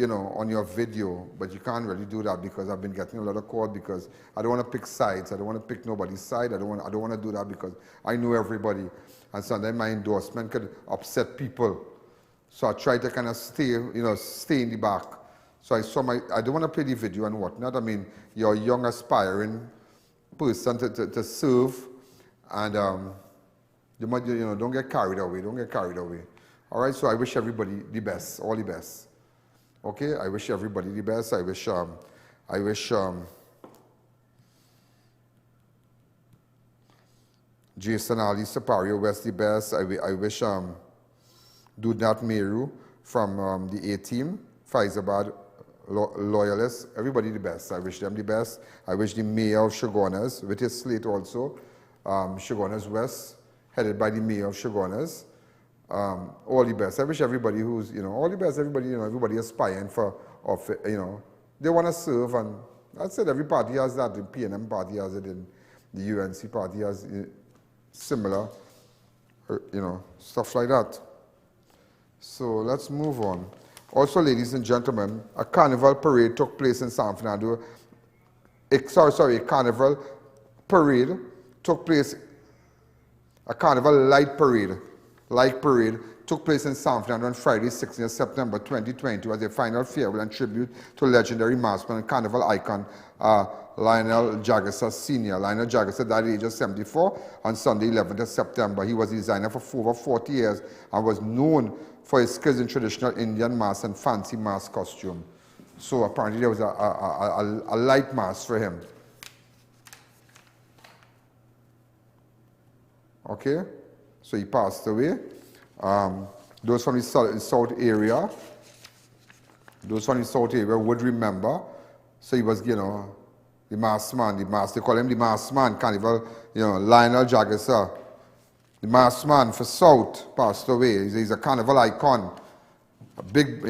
on your video, but you can't really do that because I've been getting a lot of calls because I don't want to pick sides. I don't want to pick nobody's side. I don't want to do that because I know everybody, and sometimes my endorsement could upset people. So I try to kind of stay in the back. So I don't want to play the video and whatnot. I mean, you're a young aspiring person to serve, and don't get carried away. All right. So I wish everybody the best, all the best. Okay, I wish everybody the best. I wish Jason Ali Sapario West the best. I wish Dudnat Meru from the A-team, Faizabad loyalists, everybody the best. I wish them the best. I wish the mayor of Shogunas, with his slate also, Shogunas West, headed by the mayor of Shogunas. All the best. I wish everybody who's, all the best, everybody, everybody aspiring for, they want to serve, and that's it. Every party has that. The PNM party has it, and the UNC party has similar, stuff like that. So let's move on. Also, ladies and gentlemen, a carnival parade took place in San Fernando. A carnival parade took place, a carnival light parade took place in San Fernando on Friday, 16th September 2020 as a final farewell and tribute to legendary marsman and carnival icon Lionel Jagasa Sr. Lionel Jagasa died at the age of 74 on Sunday, 11th September. He was a designer for over 40 years and was known for his skills in traditional Indian mask and fancy mask costume. So apparently there was a light mask for him. Okay? So he passed away. Those from the south area would remember. So he was, the masked man, they call him the masked man, carnival, Lionel Jagasa. The masked man for South passed away. He's a carnival icon. A big,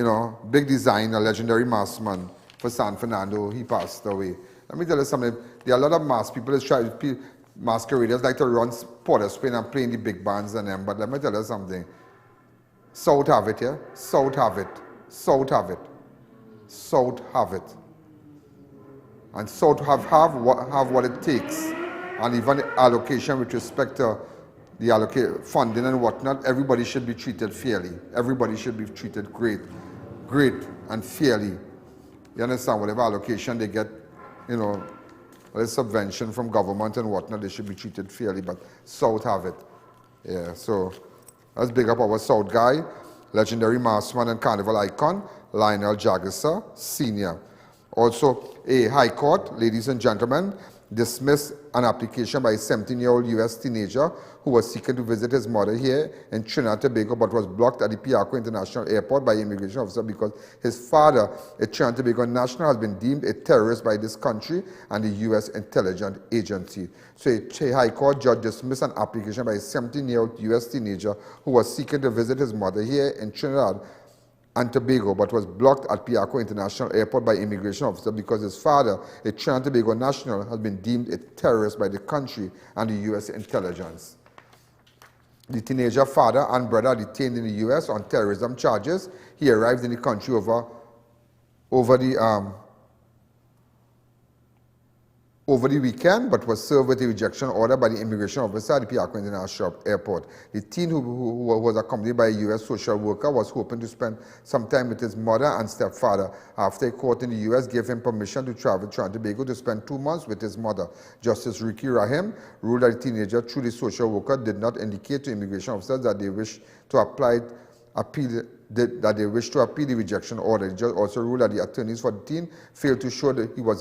big designer, legendary masked man for San Fernando. He passed away. Let me tell you something. There are a lot of masked people. Masqueraders like to run Porter Spain and play in the big bands and them. But let me tell you something. South have it, yeah? South have it. South have it. South have it. And South have what it takes. And even the allocation with respect to the funding and whatnot, everybody should be treated fairly. Everybody should be treated great and fairly. You understand? Whatever allocation they get, a subvention from government and whatnot, they should be treated fairly, but South have it. Yeah, so let's big up our South guy, legendary maskman and carnival icon, Lionel Jagger, Sr. Also, a High Court, ladies and gentlemen, dismissed an application by a 17-year-old U.S. teenager who was seeking to visit his mother here in Trinidad and Tobago but was blocked at the Piarco International Airport by an immigration officer because his father, a Trinidad and Tobago national, has been deemed a terrorist by this country and the U.S. intelligence agency. So a High Court judge dismissed an application by a 17-year-old U.S. teenager who was seeking to visit his mother here in Trinidad and Tobago, but was blocked at Piarco International Airport by immigration officer because his father, a Trinidad and Tobago national, has been deemed a terrorist by the country and the U.S. intelligence. The teenager father and brother are detained in the U.S. on terrorism charges. He arrived in the country over the weekend, but was served with a rejection order by the immigration officer at the Piarco International Airport. The teen who was accompanied by a U.S. social worker was hoping to spend some time with his mother and stepfather after a court in the U.S. gave him permission to travel to Trinidad and Tobago to spend 2 months with his mother. Justice Ricky Rahim ruled that the teenager, through the social worker, did not indicate to immigration officers that they wished to appeal the rejection order. The judge also ruled that the attorneys for the teen failed to show that he was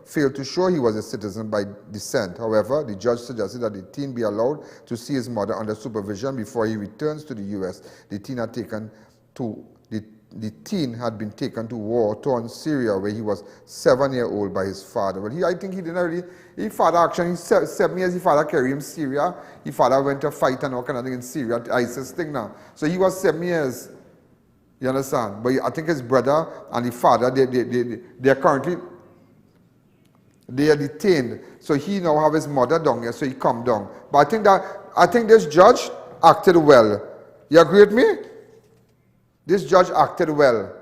failed to show he was a citizen by descent. However, the judge suggested that the teen be allowed to see his mother under supervision before he returns to the U.S. The teen had been taken to war-torn Syria, where he was 7-year-old by his father. But I think he didn't really. His father actually, 7 years, his father carried him to Syria. His father went to fight and all kind of thing in Syria, ISIS thing now. So he was 7 years. You understand? But I think his brother and the father, they are currently, they are detained. So he now have his mother down here, so he come down. But I think this judge acted well. You agree with me? This judge acted well,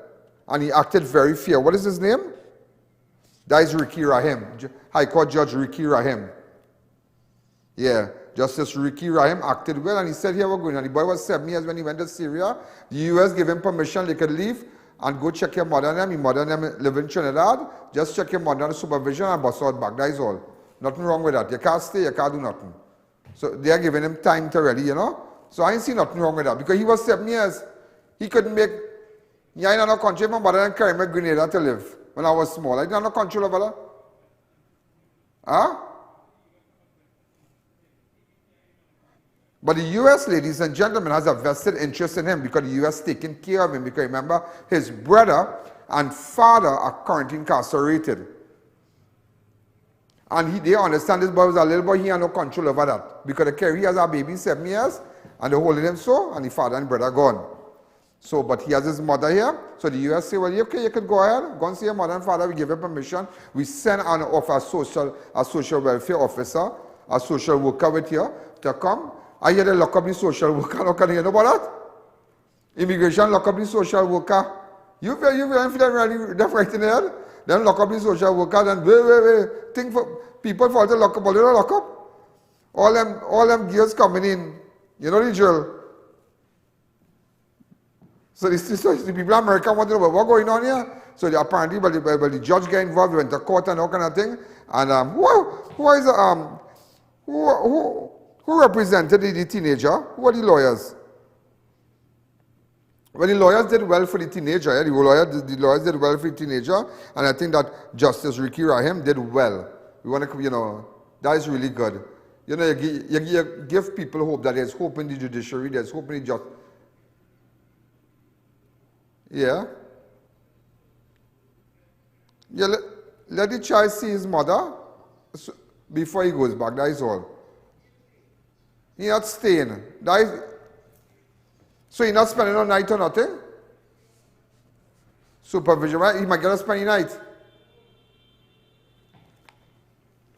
and he acted very fair. What is his name? That is Ricky Rahim, High Court Judge Ricky Rahim. Yeah, Justice Ricky Rahim acted well, and he said, here we're going. And the boy was 7 years when he went to Syria. The U.S. gave him permission, they could leave and go check your mother and them. Your mother and them live in Trinidad. Just check your mother under supervision and bust out back. That is all. Nothing wrong with that. You can't stay, you can't do nothing. So they are giving him time to ready, So I ain't see nothing wrong with that, because he was 7 years. He couldn't make, in another country, my mother and carry me to Grenada to live when I was small. I didn't have no control over that. Huh? But the U.S., ladies and gentlemen, has a vested interest in him because the U.S. taking care of him. Because remember, his brother and father are currently incarcerated. And they understand this boy was a little boy, he had no control over that. Because he has a baby 7 years, and they're holding him so, and the father and brother gone. So, but he has his mother here. So the U.S. say, well, okay, you could go ahead. Go and see your mother and father. We give you permission. We send a social welfare officer, a social worker with you to come. I hear they lock up the social worker. How can you know about that? Immigration lock up the social worker. You feel really that's right in the head? Then lock up the social worker. Then wait. Think for people for to lock up. They don't lock up. All them gears coming in. You know the drill. So the people in America want to know what's going on here. So apparently, the judge got involved, went to court and all kind of thing. And who represented the teenager? Who are the lawyers? Well, the lawyers did well for the teenager. Yeah? The lawyers did well for the teenager, and I think that Justice Ricky Rahim did well. We want to, that is really good. You give people hope that there's hope in the judiciary, there's hope in the justice. Yeah. Let the child see his mother before he goes back. That is all. He not staying. That is, so he not spending no night or nothing? Supervision, right? He might get a spending night.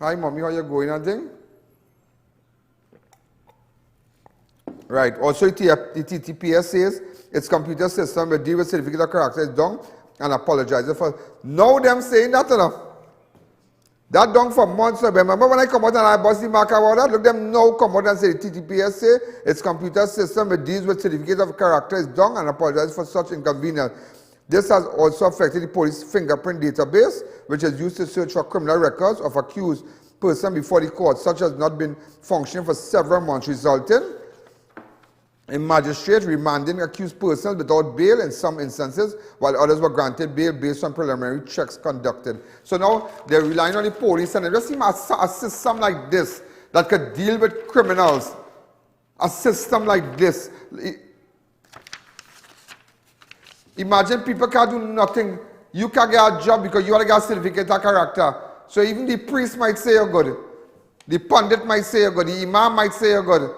Hi, mommy, how you going and thing? Right. Also, the TTPS says its computer system will deal with certificate of character is done and apologizes for. Now them saying that enough. That done for months. Remember when I come out and I bust the mark about that? Look, them now come out and say the TTPS say its computer system will deal with certificate of character is done and apologizes for such inconvenience. This has also affected the police fingerprint database, which is used to search for criminal records of accused person before the court, such as not been functioning for several months, resulting in magistrates remanding accused persons without bail in some instances, while others were granted bail based on preliminary checks conducted. So now they're relying on the police, and it just seems a system like this that could deal with criminals, a system like this. Imagine people can't do nothing. You can't get a job because you want to get a certificate of character. So even the priest might say you're good. The pundit might say you're good. The imam might say you're good.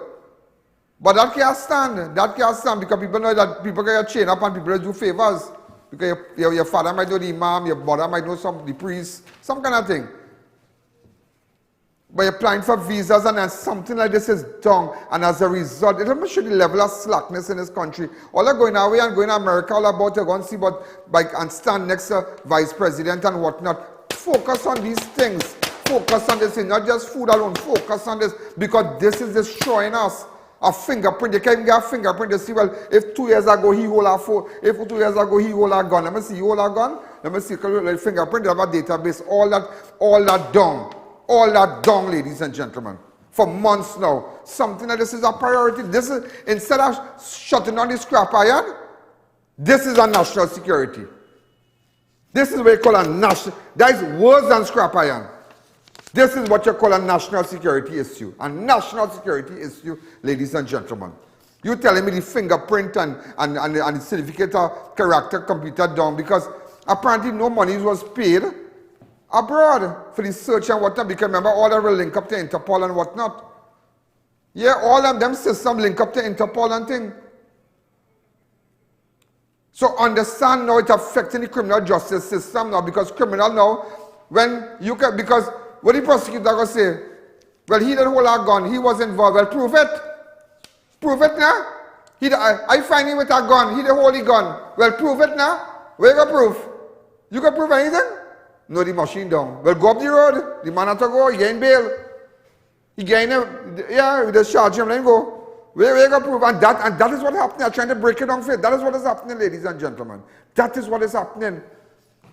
But that can't stand. That can't stand because people know that people get chained up and people do favors. Because your father might know the imam, your mother might know the priest, some kind of thing. But you're applying for visas and then something like this is done. And as a result, it will show the level of slackness in this country. All are going away and going to America, all about to go and see what, and stand next to vice president and whatnot. Focus on these things. Focus on this thing, not just food alone. Focus on this because this is destroying us. A fingerprint, you can't even get a fingerprint to see, well, if 2 years ago he hold a phone, if 2 years ago he hold a gun, let me see, you hold a gun, let me see, like fingerprint, they have a database, all that done. All that done, ladies and gentlemen, for months now. Something like this is a priority. This is, instead of shutting down the scrap iron, this is a national security. This is what you call a national, that is worse than scrap iron. This is what you call a national security issue. A national security issue, ladies and gentlemen. You telling me the fingerprint and the certificate of character computer down because apparently no money was paid abroad for the search and whatnot, because remember all that will link up to Interpol and whatnot. Yeah, all of them systems link up to Interpol and thing. So understand now it's affecting the criminal justice system now, because criminal now, when you can, because what the prosecutor going to say? Well, he didn't hold a gun, he was involved. Well, prove it. Prove it now. I find him with a gun, he didn't hold the gun. Well, prove it now. Where you going to prove? You can prove anything? No, the machine down. Well, go up the road. The man had to go. He gained bail. He gained him. Yeah, we just charge him. Let him go. Where you going to prove? And that is what happening. I'm trying to break it down for you. That is what is happening, ladies and gentlemen. That is what is happening.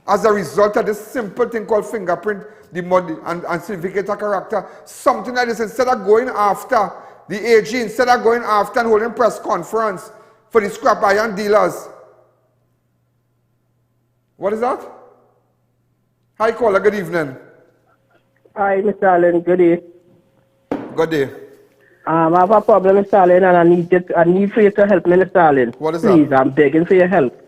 As a result of this simple thing called fingerprint, the money and certificate of character, something like this, instead of going after the AG, instead of going after and holding press conference for the scrap iron dealers. What is that? Hi, caller. Good evening. Hi, Mr. Alleyne. Good day. Good day. I have a problem, Mr. Alleyne, and I need for you to help me, Mr. Alleyne. What is Please, that? I'm begging for your help.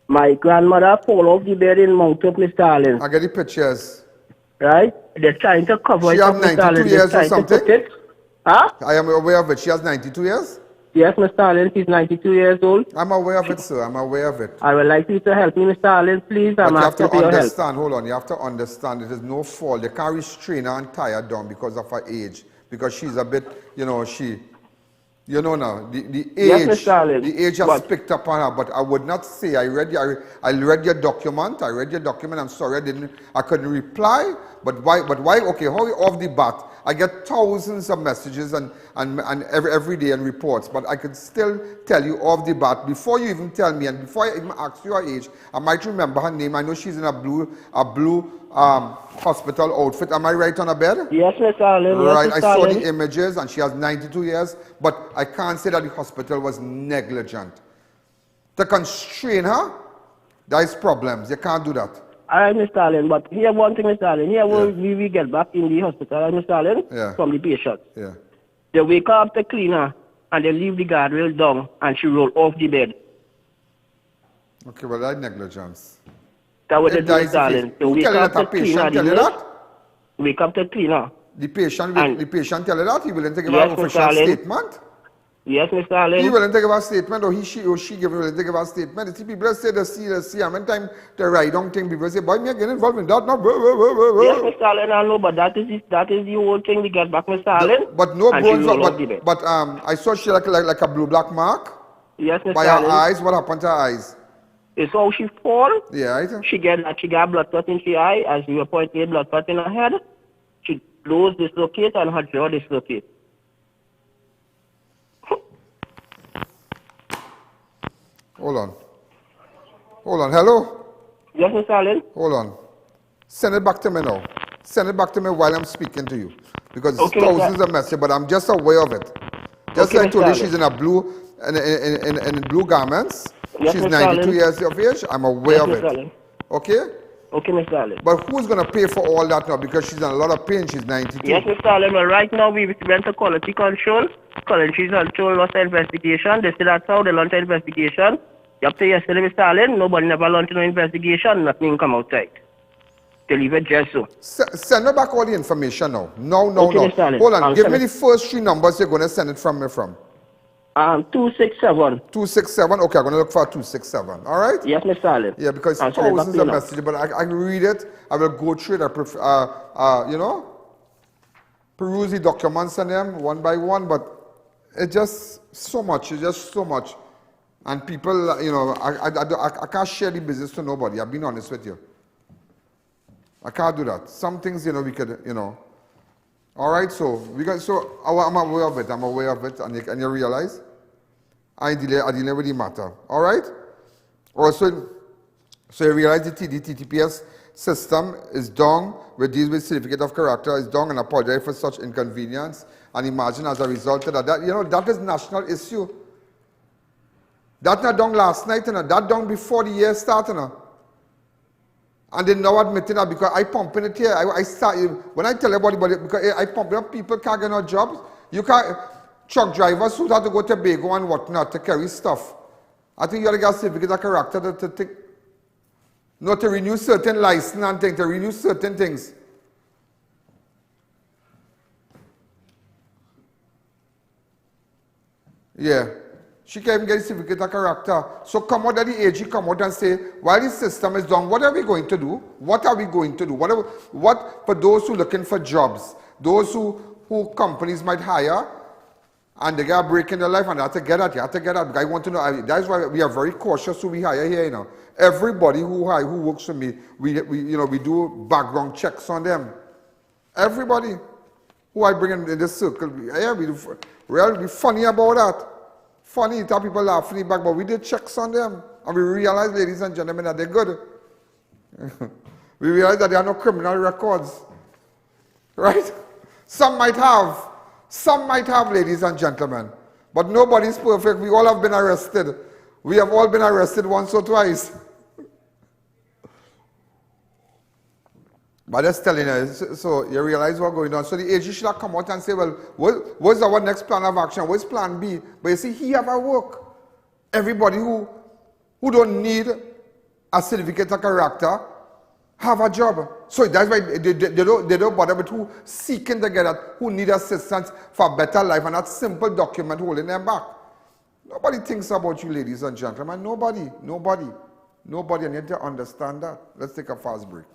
My grandmother fall off the bed in Mount Up, Mr. Alleyne. I get the pictures. Right? They're trying to cover she it up, Mr. Mr. Alleyne. She has 92 years or something? Huh? I am aware of it. She has 92 years? Yes, Mr. Alleyne, she's 92 years old. I'm aware of it, sir. I'm aware of it. I would like you to help me, Mr. Alleyne, please. But I'm you have to asking for your help. understand, hold on, you have to understand it is no fault. They can't restrain her and tie her down because of her age. Because she's a bit, you know, now, the age, yes, Mr. Alleyne, the age has picked up on her, but I would not say, I read your document, I'm sorry I couldn't reply, but why, okay, how off the bat, I get thousands of messages and every day and reports, but I could still tell you off the bat, before you even tell me, and before I even ask you her age, I might remember her name. I know she's in a blue hospital outfit. Am I right on her bed? Yes, Mr. Alleyne. Right, yes, I saw Alleyne. the images and she has 92 years, but I can't say that the hospital was negligent. To constrain her, there is problems. You can't do that. All right, Mr. Alleyne, but here one thing, Mr. Alleyne. Here we get back in the hospital, Mr. Alleyne, from the patient. Yeah. They wake her up to clean her, and they leave the guardrail down, and she roll off the bed. Okay, well, that's negligence. That was the Mr. Alleyne. They wake up to clean her. Tell you that? Wake up to clean her. The patient tell her that he willing to give Yes, an Mr. official Alleyne. statement. Yes, Mr. Alleyne. He willing to give a statement, or she willing to give a statement. You see, people say they see. And when time they write down thing, people say, boy, me get involved in that. No, Yes, Mr. Alleyne, I know, but that is the whole thing to get back, Mr. Alleyne. But no And bones. she will not give it. But I saw she like a blue black mark. Yes, Mr. By her Alleyne. eyes. What happened to her eyes? It's how she fall. Yeah, right. She got blood clot in her eye, as you were pointing, blood clot in her head. She nose dislocate and her jaw dislocate. Hold on. Hello? Yes, Mr. Alleyne. Hold on. Send it back to me now. Send it back to me while I'm speaking to you. Because it's Okay, thousands of messages, but I'm just aware of it. Just Okay, like I told Mr. you, she's in a blue, in blue garments. Yes, She's Mr. 92 Alleyne. years of age. I'm aware Yes, of Mr. it. Alleyne. Okay? Okay, Mr. Alleyne. But who's going to pay for all that now? Because she's in a lot of pain. She's 92. Yes, Mr. Alleyne. Well, right now we went to quality control. Quality control lost investigation. They said that's how they launched investigation. Up to yesterday, Mr. Alleyne, nobody never launched no investigation. Nothing come outside. They leave it just so. Send me back all the information now. No. Okay, Mr. Alleyne. Hold on. I'll Give send me it. the first 3 numbers you're going to send it from me from. 267. 267. Okay, I'm going to look for 267. All right? Yes, Mr. Alleyne. Yeah, because I'll send it back thousands to you of now. messages, but I read it. I will go through it. Peruse the documents and them one by one, but it's just so much. It's just so much. And people, I can't share the business to nobody. I've been honest with you. I can't do that. Some things, we could, All right, so I'm aware of it. I'm aware of it, and you realize I deal with the matter. All right. Also, so you realize the TTPS system is down. We deal with certificate of character is down, and apologize for such inconvenience. And imagine as a result of that, that is national issue. That not done last night, that done before the year started. And they now admitting that because I pumping it here. I start when I tell everybody because I pump it up, people can't get no jobs. You can't truck drivers who have to go to Tobago and whatnot to carry stuff. I think you got to get a certificate of character to take, not to renew certain license and things, to renew certain things. Yeah. She can't even get a certificate of character. So come out at the AG, come out and say, while the system is down, what are we going to do? What are we going to do? What for those who are looking for jobs, those who companies might hire, and they get a break in their life, and they have to get at you have to get at. I want to know. That's why we are very cautious who we hire here. Everybody who works for me, we do background checks on them. Everybody who I bring in this circle, we'll be funny about that. Funny, that people laughing back, but we did checks on them. And we realized, ladies and gentlemen, that they're good. We realized that there are no criminal records. Right? Some might have, ladies and gentlemen. But nobody's perfect. We all have been arrested. We have all been arrested once or twice. But that's telling you, so you realize what's going on. So the AG should have come out and say, well, what's our next plan of action? What's plan B? But you see, he have a work. Everybody who don't need a certificate of character have a job. So that's why they don't bother with who seeking to get that, who need assistance for a better life, and that simple document holding them back. Nobody thinks about you, ladies and gentlemen. Nobody. I need to understand that. Let's take a fast break.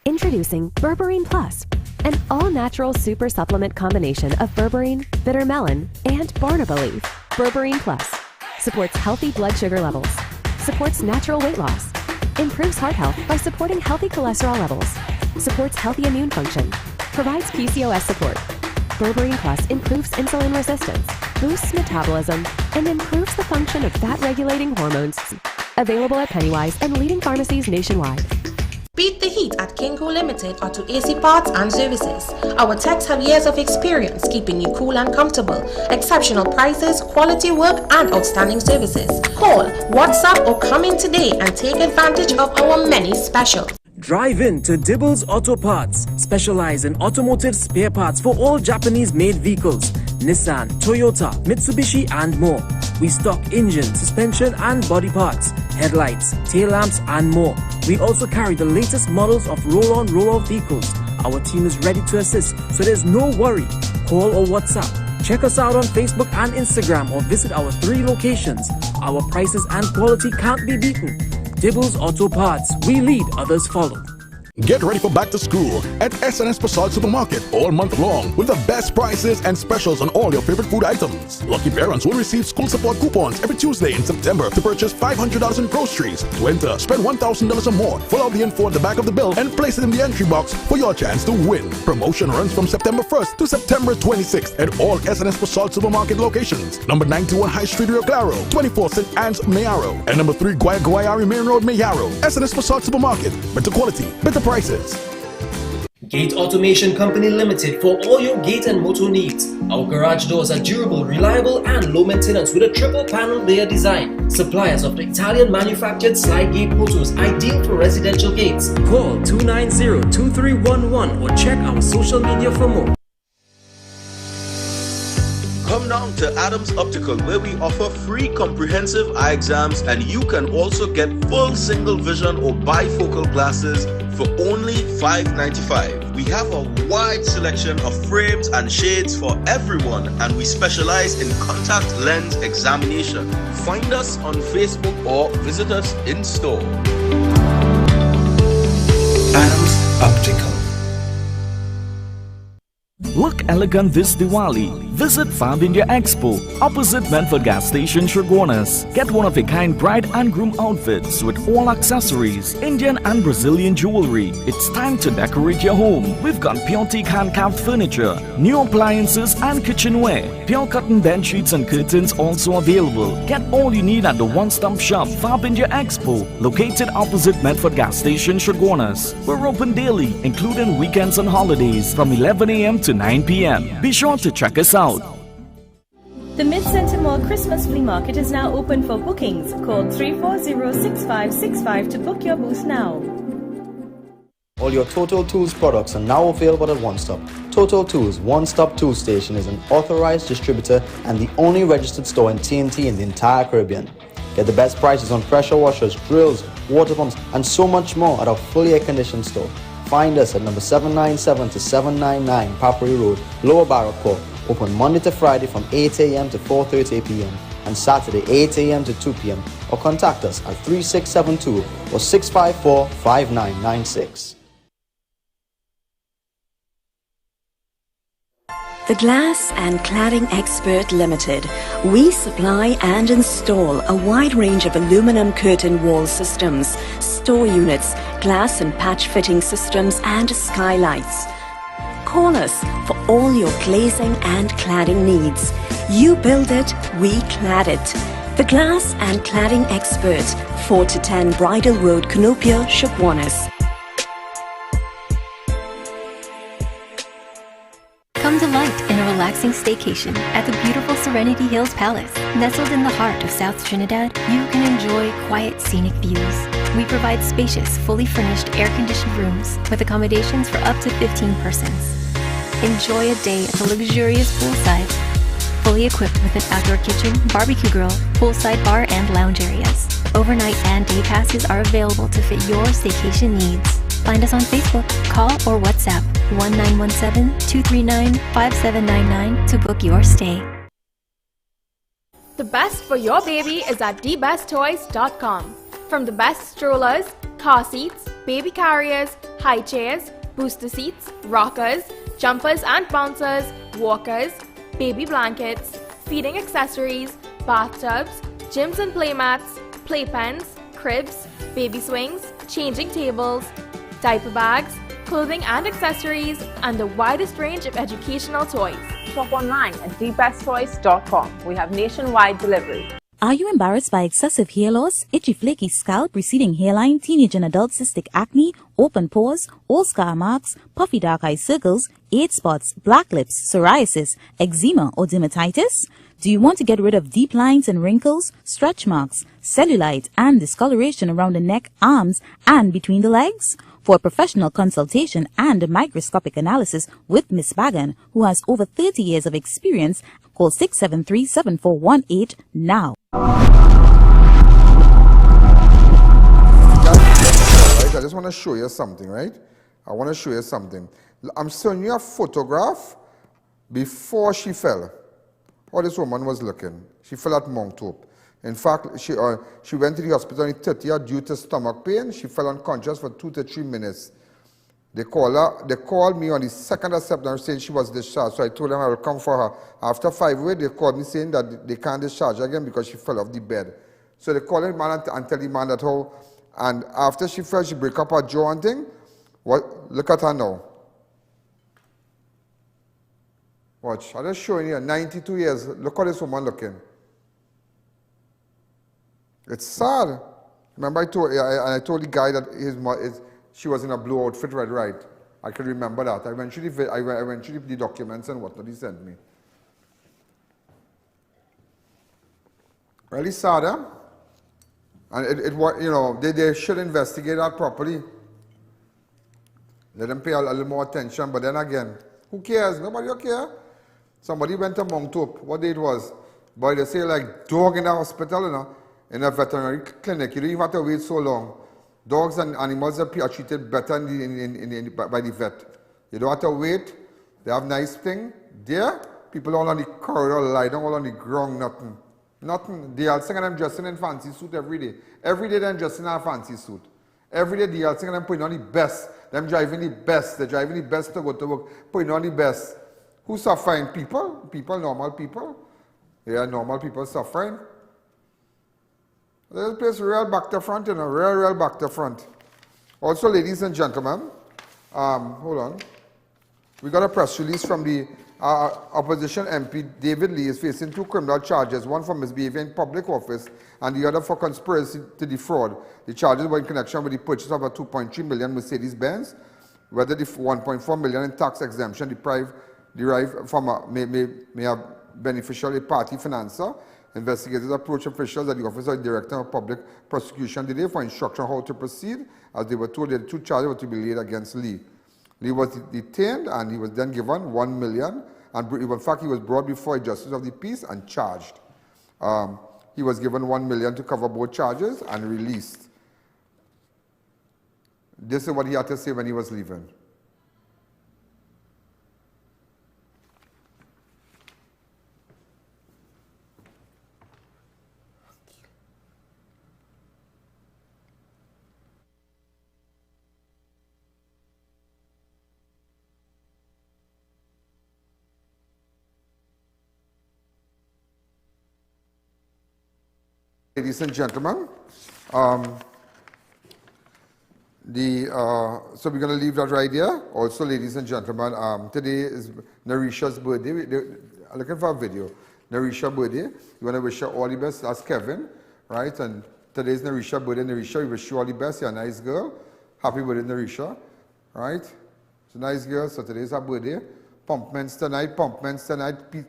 Introducing Berberine Plus, an all-natural super supplement combination of berberine, bitter melon, and barnaba leaf. Berberine Plus supports healthy blood sugar levels, supports natural weight loss, improves heart health by supporting healthy cholesterol levels, supports healthy immune function, provides PCOS support. Berberine Plus improves insulin resistance, boosts metabolism, and improves the function of fat-regulating hormones. Available at Pennywise and leading pharmacies nationwide. Beat the heat at Kinko Limited Auto AC Parts and Services. Our techs have years of experience keeping you cool and comfortable. Exceptional prices, quality work, and outstanding services. Call, WhatsApp, or come in today and take advantage of our many specials. Drive in to Dibbles Auto Parts, specialize in automotive spare parts for all Japanese-made vehicles, Nissan, Toyota, Mitsubishi, and more. We stock engine, suspension, and body parts, headlights, tail lamps, and more. We also carry the latest models of roll-on, roll-off vehicles. Our team is ready to assist, so there's no worry. Call or WhatsApp. Check us out on Facebook and Instagram or visit our 3 locations. Our prices and quality can't be beaten. Dibbles Auto Parts. We lead, others follow. Get ready for back to school at SNS Passage Supermarket all month long with the best prices and specials on all your favorite food items. Lucky parents will receive school support coupons every Tuesday in September to purchase $500 in groceries. To enter, spend $1,000 or more, fill out the info at the back of the bill and place it in the entry box for your chance to win. Promotion runs from September 1st to September 26th at all SNS Passage Supermarket locations. Number 91 High Street, Rio Claro, 24 St. Anne's, Mayaro, and number 3 Guayari Main Road, Mayaro. SNS Passage Supermarket, better quality, better prices. Gate Automation Company Limited for all your gate and motor needs. Our garage doors are durable, reliable, and low maintenance with a triple panel layer design. Suppliers of the Italian manufactured slide gate motors, ideal for residential gates. Call 290-2311 or check our social media for more. Come down to Adams Optical, where we offer free comprehensive eye exams, and you can also get full single vision or bifocal glasses for only $5.95. We have a wide selection of frames and shades for everyone, and we specialize in contact lens examination. Find us on Facebook or visit us in store. Adams Optical. Look elegant this Diwali. Visit Fab India Expo, opposite Medford Gas Station, Shergonas. Get one-of-a-kind bride and groom outfits with all accessories, Indian and Brazilian jewelry. It's time to decorate your home. We've got pure teak hand-carved furniture, new appliances and kitchenware. Pure cotton bed sheets and curtains also available. Get all you need at the one-stop shop, Fab India Expo, located opposite Medford Gas Station, Shergonas. We're open daily, including weekends and holidays, from 11 a.m. to 9 p.m. Be sure to check us out. The Mid-Center Mall Christmas Flea Market is now open for bookings. Call 340-6565 to book your booth now. All your Total Tools products are now available at One Stop. Total Tools One-Stop Tool Station is an authorized distributor and the only registered store in TNT in the entire Caribbean. Get the best prices on pressure washers, drills, water pumps, and so much more at our fully air-conditioned store. Find us at number 797 to 799 Papri Road, Lower Barrackport. Open Monday to Friday from 8 a.m. to 4:30 p.m. and Saturday 8 a.m. to 2 p.m. or contact us at 3672 or 654-5996. The Glass and Cladding Expert Limited. We supply and install a wide range of aluminum curtain wall systems, store units, glass and patch fitting systems, and skylights. Call us for all your glazing and cladding needs. You build it, we clad it. The Glass and Cladding Expert, 4 to 10 Bridal Road, Canopia, Shukwanas. Come delight in a relaxing staycation at the beautiful Serenity Hills Palace. Nestled in the heart of South Trinidad, you can enjoy quiet, scenic views. We provide spacious, fully furnished, air-conditioned rooms with accommodations for up to 15 persons. Enjoy a day at the luxurious poolside, fully equipped with an outdoor kitchen, barbecue grill, poolside bar, and lounge areas. Overnight and day passes are available to fit your staycation needs. Find us on Facebook, call or WhatsApp 1917-239-5799 to book your stay. The best for your baby is at thebesttoys.com. From the best strollers, car seats, baby carriers, high chairs, booster seats, rockers, jumpers and bouncers, walkers, baby blankets, feeding accessories, bathtubs, gyms and playmats, playpens, cribs, baby swings, changing tables, diaper bags, clothing and accessories, and the widest range of educational toys. Shop online at thebesttoys.com. We have nationwide delivery. Are you embarrassed by excessive hair loss, itchy flaky scalp, receding hairline, teenage and adult cystic acne, open pores, all scar marks, puffy dark eye circles, age spots, black lips, psoriasis, eczema or dermatitis? Do you want to get rid of deep lines and wrinkles, stretch marks, cellulite and discoloration around the neck, arms and between the legs? For a professional consultation and a microscopic analysis with Miss Bagan, who has over 30 years of experience, call 673-7418 now. I just want to show you something, right? I want to show you something. I'm showing you a photograph before she fell. How this woman was looking. She fell at Mount Hope. In fact, she went to the hospital on the 30th due to stomach pain. She fell unconscious for 2 to 3 minutes. They called me on the 2nd of September saying she was discharged. So I told them I will come for her. After 5 weeks, they called me saying that they can't discharge her again because she fell off the bed. So they called the man and tell the man that how, and after she fell, she break up her jaw and thing. Look at her now. Watch, I'm just showing you, 92 years. Look how this woman looking. It's sad. Remember I told the guy that she was in a blue outfit, right? I can remember that. I went through the documents and whatnot he sent me. Really sad, huh? And they should investigate that properly. Let them pay a little more attention, but then again, who cares? Nobody will care. Somebody went to Mount Hope. What day it was? Boy, they say like dog in the hospital, in a veterinary clinic. You don't even have to wait so long. Dogs and animals are treated better by the vet. You don't have to wait. They have nice thing. There, people all on the corridor lie down, all on the ground, nothing. Nothing. They are singing them dressing in fancy suit every day. Every day they're dressing in a fancy suit. Every day they are singing them putting on the best. Them driving the best. They're driving the best to go to work, putting on the best. Who's suffering? People? People, normal people. Yeah, normal people suffering. This place real back to front, real back to front. Also, ladies and gentlemen, hold on. We got a press release from the opposition MP, David Lee, is facing 2 criminal charges, one for misbehaving in public office and the other for conspiracy to defraud. The charges were in connection with the purchase of a 2.3 million Mercedes-Benz, whether the 1.4 million in tax exemption derived from may have beneficial party financer. Investigators approached officials at the Office of the Director of Public Prosecution today for instruction on how to proceed, as they were told that 2 charges were to be laid against Lee. Lee was detained and he was then given 1 million, and in fact he was brought before a justice of the peace and charged. He was given 1 million to cover both charges and released. This is what he had to say when he was leaving. Ladies and gentlemen, so we're going to leave that right here. Also, ladies and gentlemen, today is Narisha's birthday. I'm looking for a video. Narisha's birthday. We want to wish her all the best. That's Kevin, right? And today's Narisha's birthday. Narisha, we wish you all the best. You're a nice girl. Happy birthday, Narisha. Right? She's a nice girl. So today's her birthday. Pumpments tonight.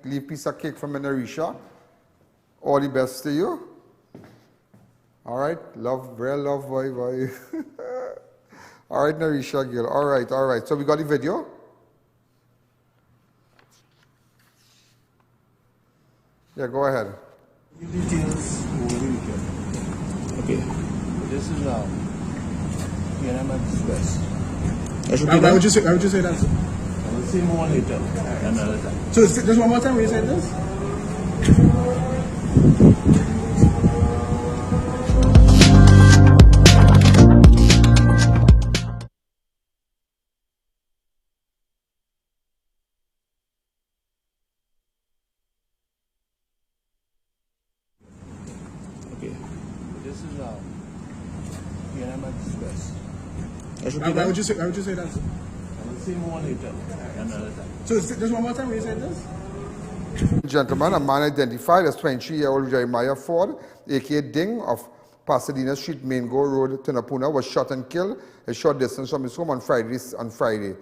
Leave piece of cake from Narisha. All the best to you. All right, real love, boy. All right, Narisha girl. All right. So we got the video. Yeah, go ahead. Details over the weekend. Okay. This is PNM Express. Why would you say that? I will say more later. Another time. So just one more time when you said this? Why would you say that? I will say more later. Another time. So just one more time when you said this? Gentleman, a man identified as 23-year-old Jeremiah Ford, aka Ding, of Pasadena Street, Mango Road, Tunapuna, was shot and killed a short distance from his home on Friday.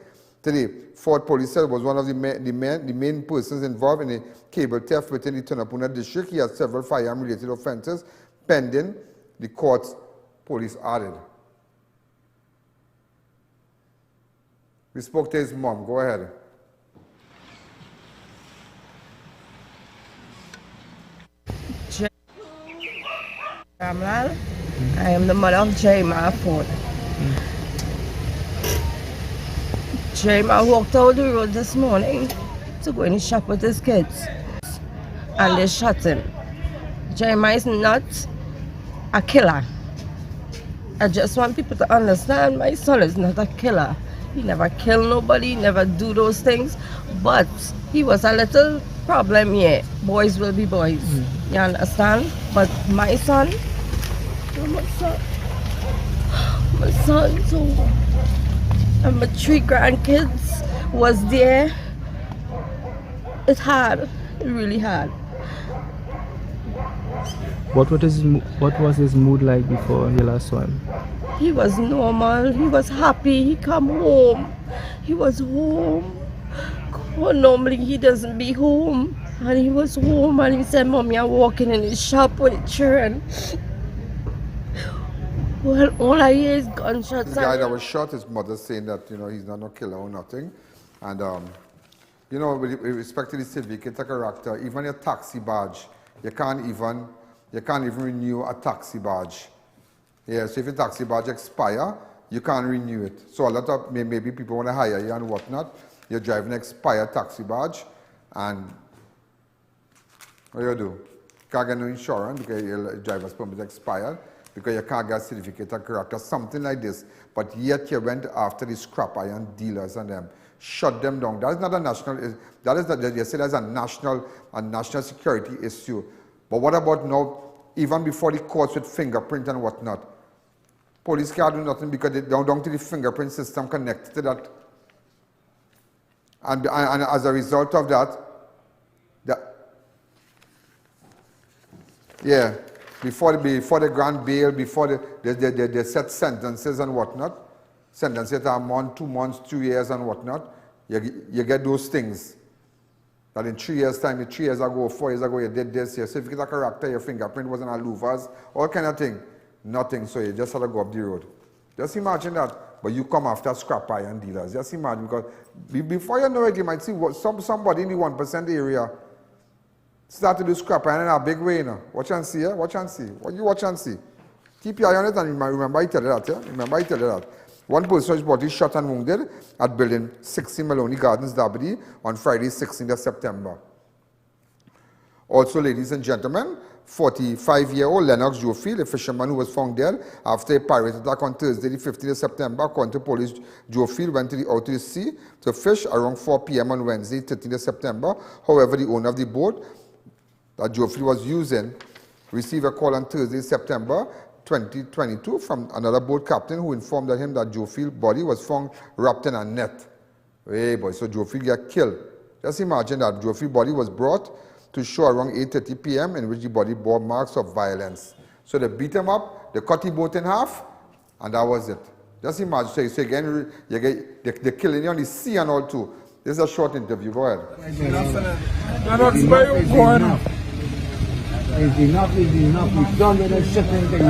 Today, Ford police said was one of the main persons involved in a cable theft within the Tunapuna district. He has several firearm-related offences pending the courts, police added. We spoke to his mom. Go ahead. I am the mother of Jeremiah Ford. Jeremiah walked out the road this morning to go in the shop with his kids, and they shot him. Jeremiah is not a killer. I just want people to understand my son is not a killer. He never killed nobody, never do those things, but he was a little problem, yeah. Boys will be boys, you understand? But my son, so, and my 3 grandkids was there. It's hard, it really hard. What was his mood like before you last saw him? He was normal, he was happy, he come home. He was home. Well, normally he doesn't be home. And he was home and he said, Mommy, I'm walking in his shop with the children. Well, all I hear is gunshots. The guy that was shot, his mother saying that, he's not no killer or nothing. And, with respect to the certificate of character, even a taxi badge, you can't even renew a taxi badge. Yeah, so if your taxi badge expire, you can't renew it. So a lot of, maybe people want to hire you and whatnot. You're driving an expired taxi badge, and what do you do? Can't get no insurance because your driver's permit expired, because you can't get a certificate of character, something like this. But yet you went after the scrap iron dealers and them, shut them down. That is not a national, you say that's a national security issue. But what about now, even before the courts with fingerprint and whatnot? Police can't do nothing because they down to the fingerprint system connected to that. And as a result of that, before the grant bail, before they set sentences and whatnot, sentences that are 1, 2 months, 2 years and whatnot, you get those things. That in 3 years' time, 3 years ago, 4 years ago, you did this, your certificate of character, your fingerprint wasn't on louvers, all kind of thing. Nothing, so you just had to go up the road. Just imagine that. But you come after scrap iron dealers. Just imagine, because before you know it, you might see somebody in the 1% area start to do scrap iron in a big way, Watch and see, Watch and see. What you watch and see. Keep your eye on it and remember I tell you that, Remember I tell you that. One person was body shot and wounded at building 60 Maloney Gardens, Derby, on Friday, 16th of September. Also, ladies and gentlemen, 45-year-old Lennox Joefield, a fisherman who was found dead after a pirate attack on Thursday, the 15th of September. According to police, Joefield went out to the sea to fish around 4 p.m. on Wednesday, 13th of September. However, the owner of the boat that Joefield was using received a call on Thursday, September 2022 from another boat captain who informed him that Joefield's body was found wrapped in a net. Hey boy, so Joefield got killed. Just imagine that Joefield's body was brought to shore around 8:30 p.m. in which the body bore marks of violence. So they beat him up, they cut the boat in half, and that was it. Just imagine. So again, they're killing you on the sea and all too. This is a short interview. Go ahead. It's enough. We've done with that shipping thing.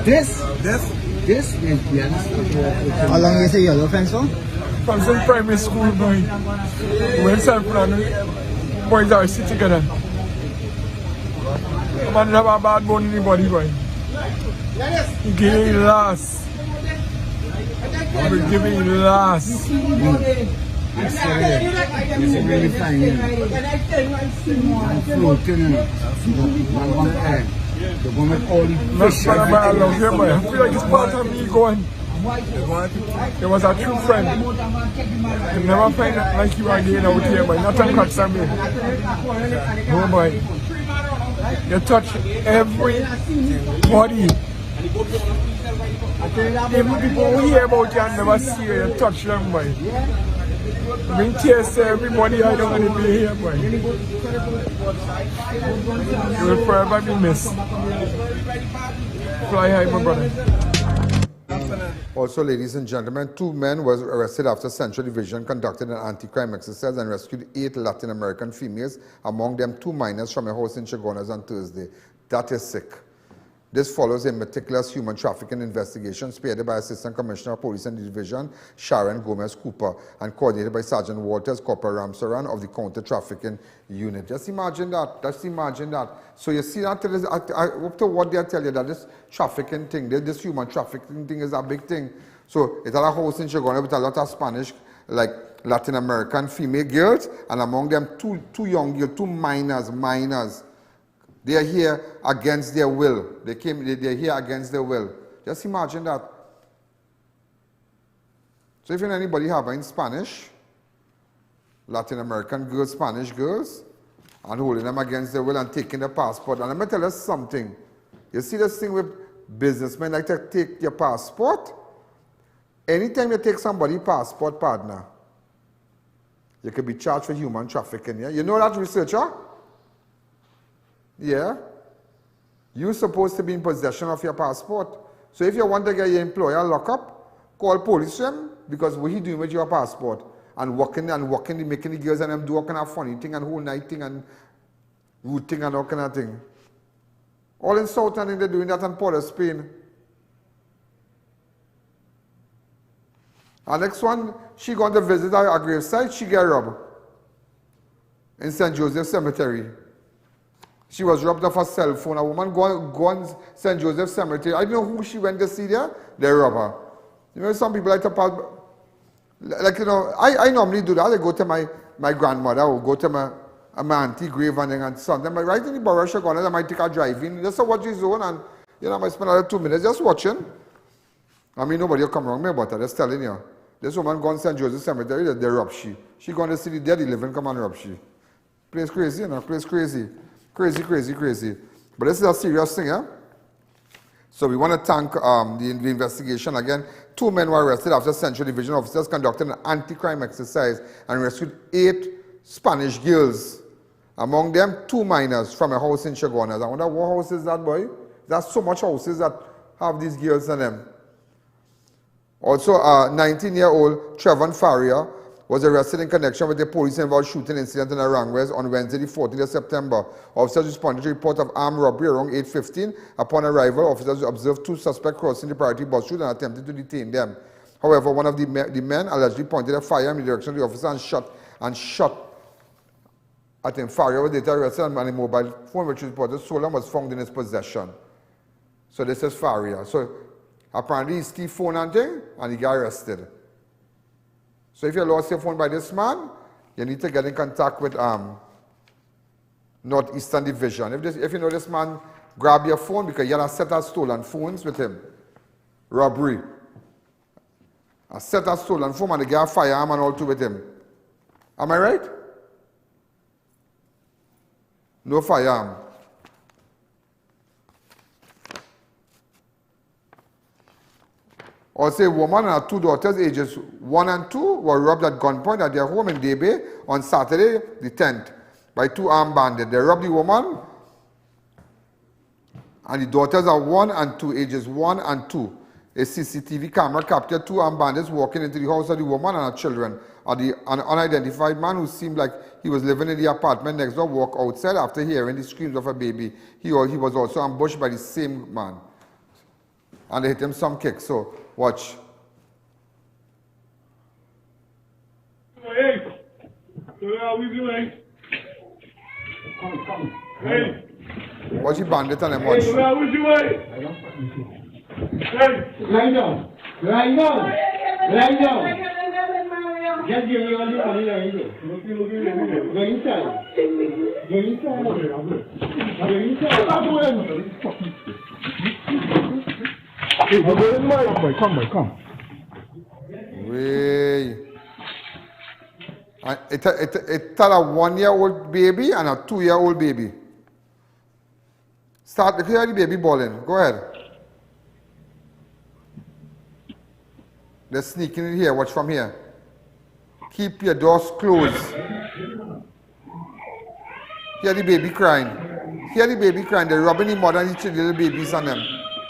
This is the understand. How long is the yellow fence for? From some primary school, boy. When San Fran, boys are sit together. Man have a bad bone in the body, boy. He give it last. We give it last. It's really fine. And floating. The woman all the fish. I feel like it's part of me going. There was a true friend. You never find it like you again out here, boy. Not on catch me. No, boy. You touch everybody. Even people who hear about you and never see you, you touch them, boy. Bring tears to everybody I don't want to be here, boy. You will forever be missed. Fly high, my brother. Also, ladies and gentlemen, 2 men were arrested after Central Division conducted an anti-crime exercise and rescued 8 Latin American females, among them 2 minors from a house in Chaguanas on Thursday. That is sick. This follows a meticulous human trafficking investigation spearheaded by Assistant Commissioner of Police and Division Sharon Gomez Cooper and coordinated by Sergeant Walters Corporal Ramsaran of the Counter Trafficking Unit. Just imagine that. Just imagine that. So you see that up to what they tell you that this trafficking thing, this human trafficking thing is a big thing. So it's a house in Chaguanas with a lot of Spanish like Latin American female girls, and among them two young girls, two minors. They are here against their will. They're here against their will. Just imagine that. So if you know anybody having Spanish, Latin American girls, Spanish girls, and holding them against their will and taking their passport. And let me tell you something. You see this thing with businessmen like to take your passport? Anytime you take somebody's passport, partner, you could be charged for human trafficking. Yeah? You know that, researcher? Yeah? You're supposed to be in possession of your passport. So if you want to get your employer locked up, call police him, because what he doing with your passport? And walking, making the girls and them do all kind of funny thing and whole night thing and rude thing and all kind of thing. All in South and they're doing that in Port of Spain. Our next one, she going to visit her gravesite, she get robbed in St. Joseph Cemetery. She was robbed of her cell phone. A woman gone St. Joseph Cemetery. I don't know who she went to see there. They robbed her. You know, some people like to pass, like, you know, I normally do that. I go to my grandmother or go to my auntie grave and something. But right in the borough, I might take a drive in. Just to watch his own and, you know, I might spend another 2 minutes just watching. I mean, nobody will come wrong me about that. Just telling you. This woman gone St. Joseph Cemetery, they robbed she. She going to see the dead, the living come and rob she. Place crazy, you know, place crazy. Crazy. But this is a serious thing, yeah? So we want to thank the investigation again. 2 men were arrested after Central Division officers conducted an anti-crime exercise and rescued 8 Spanish girls. Among them, 2 minors from a house in Chaguanas. I wonder what house is that, boy? There's so much houses that have these girls in them. Also, 19-year-old Trevon Farrier was arrested in connection with a police-involved shooting incident in Arangwes on Wednesday, the 14th of September. Officers responded to a report of armed robbery around 8:15. Upon arrival, officers observed 2 suspects crossing the priority bus route and attempted to detain them. However, one of the men allegedly pointed a firearm in the direction of the officer and shot at him. Farrier was later arrested and a mobile phone, which was reported stolen, was found in his possession. So this is Farrier. So apparently he stole phone and thing, and he got arrested. So if you lost your phone by this man, you need to get in contact with Northeastern Division. If you know this man, grab your phone because you had a set of stolen phones with him. Robbery. A set of stolen phone and they got a firearm and all two with him. Am I right? No firearm. Also, a woman and her 2 daughters, ages 1 and 2, were robbed at gunpoint at their home in Debe on Saturday, the 10th, by 2 armed bandits. They robbed the woman, and the daughters are 1 and 2, ages 1 and 2. A CCTV camera captured 2 armed bandits walking into the house of the woman and her children. An unidentified man who seemed like he was living in the apartment next door walked outside after hearing the screams of a baby. He was also ambushed by the same man. And they hit him some kicks. So, watch. Hey, what are we doing? Come. Hey. Watch the bandit and them watch. Hey, what are we doing? Hey, lie down. Just give me all the money that you do. Go inside. Come. Way. It's a 1-year-old baby and a 2-year-old baby. Start to hear the baby bawling. Go ahead. They're sneaking in here. Watch from here. Keep your doors closed. Hear the baby crying. They're robbing the mother and the little babies on them.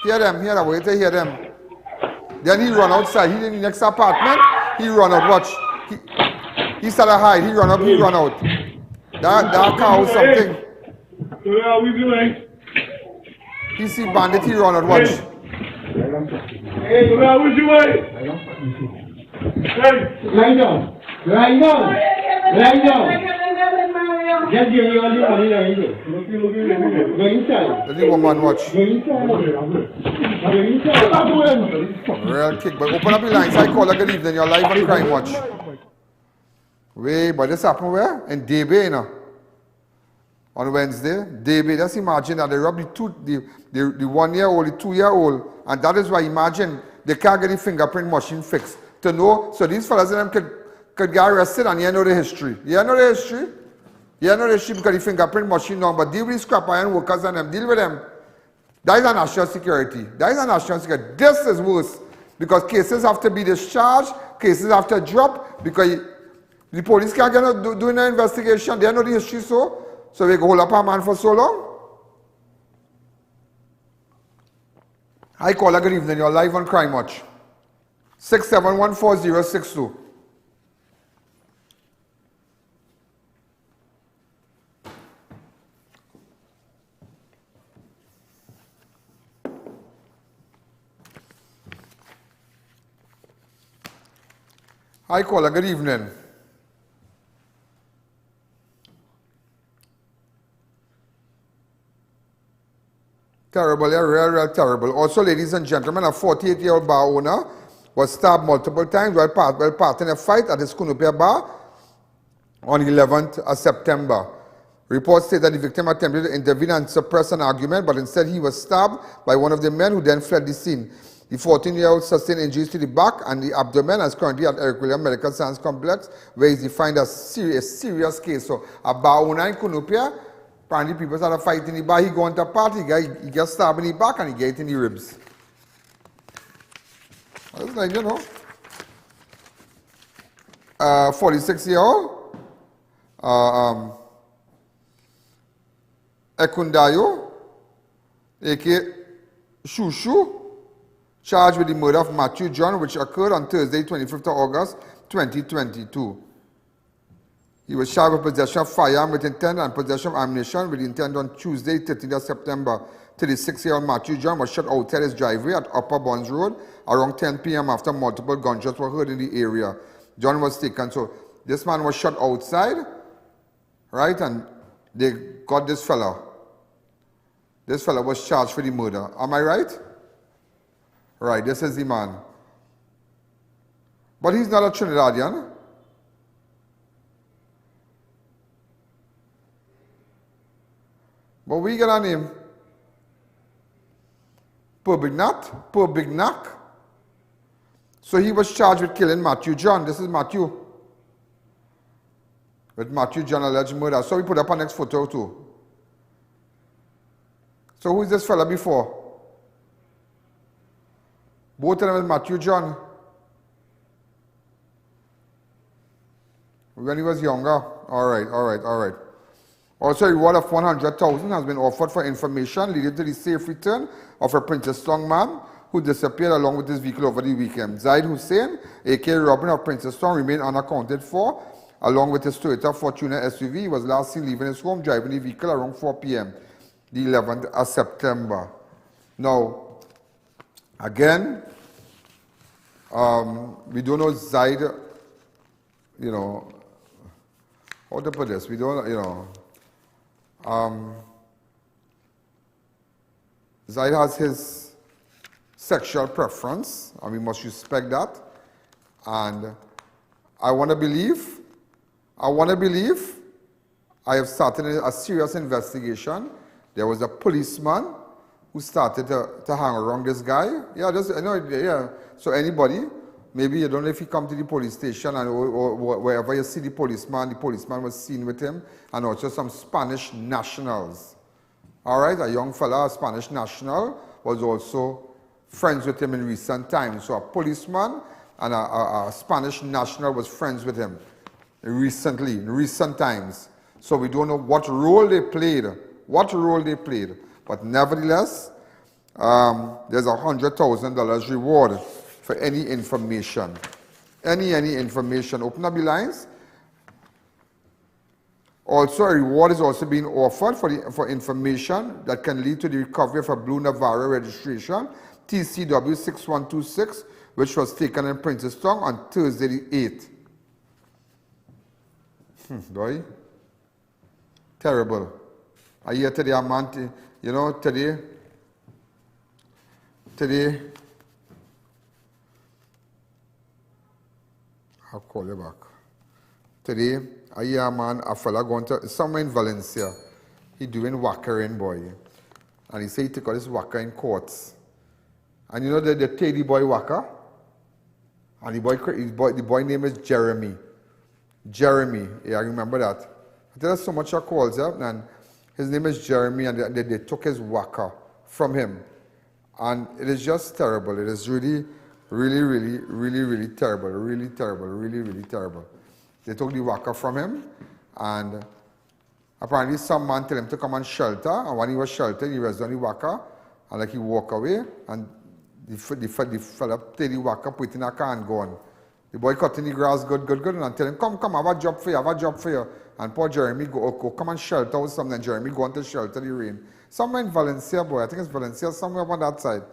Hear them. Wait to hear them. Then he run outside. He in the next apartment. He run out. Watch. He started hide. He run up. He run out. That cow something. What are we doing? He see bandit. He run out. Watch. Hey, what are we doing? Hey, lie down. Just give me all the money that you do. Go inside. Let the woman watch. Real kick. But open up the lines. I call her good evening. You're live on Crime Watch. But this happened where? In Debe, you know. On Wednesday, Debe, just imagine that they robbed the 1 year old, the 2 year old, and that is why imagine they can't get the fingerprint machine fixed to know, so these fellas and them could get arrested and you know the history. You know the history? You know the history because the fingerprint machine number, deal with the scrap iron workers and them, deal with them. That is a national security. That is a national security. This is worse because cases have to be discharged, cases have to drop because the police can't get doing an investigation. They know the history so we go hold up a man for so long. Hi caller, good evening. You're live on Crime Watch. 6714062. Hi caller, good evening. Terrible, yeah, real terrible. Also, ladies and gentlemen, a 48-year-old bar owner was stabbed multiple times while part in a fight at his Kunupia bar on 11th of September. Reports say that the victim attempted to intervene and suppress an argument, but instead he was stabbed by one of the men who then fled the scene. The 14-year-old sustained injuries to the back and the abdomen and is currently at Eric William Medical Science Complex, where he is defined as serious case. So, a bar owner in Kunupia, apparently people started fighting in the bar, he go into a party, he gets stabbed in the back and he gets in the ribs. It's like, you know, 46-year-old, Ekundayo, a.k.a. Shushu, charged with the murder of Matthew John, which occurred on Thursday, 25th of August, 2022. He was charged with possession of firearm with intent and possession of ammunition with intent on Tuesday, 13th of September. 36-year-old Matthew John was shot outside his driveway at Upper Bonds Road around 10 p.m. after multiple gunshots were heard in the area. John was taken. So this man was shot outside, right? And they got this fella. This fella was charged for the murder. Am I right? Right, this is the man. But he's not a Trinidadian. But we get a name. Perbignac. So he was charged with killing Matthew John. This is Matthew. With Matthew John alleged murder. So we put up our next photo too. So who is this fella before? Both of them is Matthew John. When he was younger. All right. Also, a reward of $100,000 has been offered for information leading to the safe return of a Princess Strong man who disappeared along with his vehicle over the weekend. Zaid Hussein, a.k.a. Robin of Princess Strong, remained unaccounted for, along with his Toyota Fortuner SUV. He was last seen leaving his home, driving the vehicle around 4 p.m., the 11th of September. Now, again, we don't know Zaid, you know, how to put this, we don't, you know, Zaid has his sexual preference, and we must respect that. And I want to believe I have started a serious investigation. There was a policeman who started to hang around this guy. Yeah, yeah. So anybody, maybe you don't know if he come to the police station and or wherever you see the policeman was seen with him, and also some Spanish nationals. All right, a young fella, a Spanish national, was also friends with him in recent times. So a policeman and a Spanish national was friends with him recently, in recent times. So we don't know what role they played, but nevertheless, there's $100,000 reward for any information. Any information. Open up the lines. Also, a reward is also being offered for information that can lead to the recovery of a Blue Navarro registration, TCW 6126, which was taken in Princess Town on Thursday the 8th. Boy, terrible. I hear today a man, you know, today, I'll call you back. Today, I hear a man, a fella going to somewhere in Valencia. He doing whackering, boy. And he say he took out this whacker in courts. And you know the Teddy boy whacker? And the boy name is Jeremy. Jeremy, yeah, I remember that. I tell you so much of calls, yeah? And his name is Jeremy, and they took his whacker from him. And it is just terrible. It is really, really, really, really, really terrible. Really terrible. Really, really terrible. They took the whacker from him, and apparently some man told him to come and shelter, and when he was sheltered, he was on the whacker, and like he walk away, and the fella take the whacker, put it in a car and go on. The boy cut in the grass, good, and tell him, come, I have a job for you, And poor Jeremy go come and shelter or something, and Jeremy go on to shelter the rain. Somewhere in Valencia, boy, I think it's Valencia, somewhere on that side.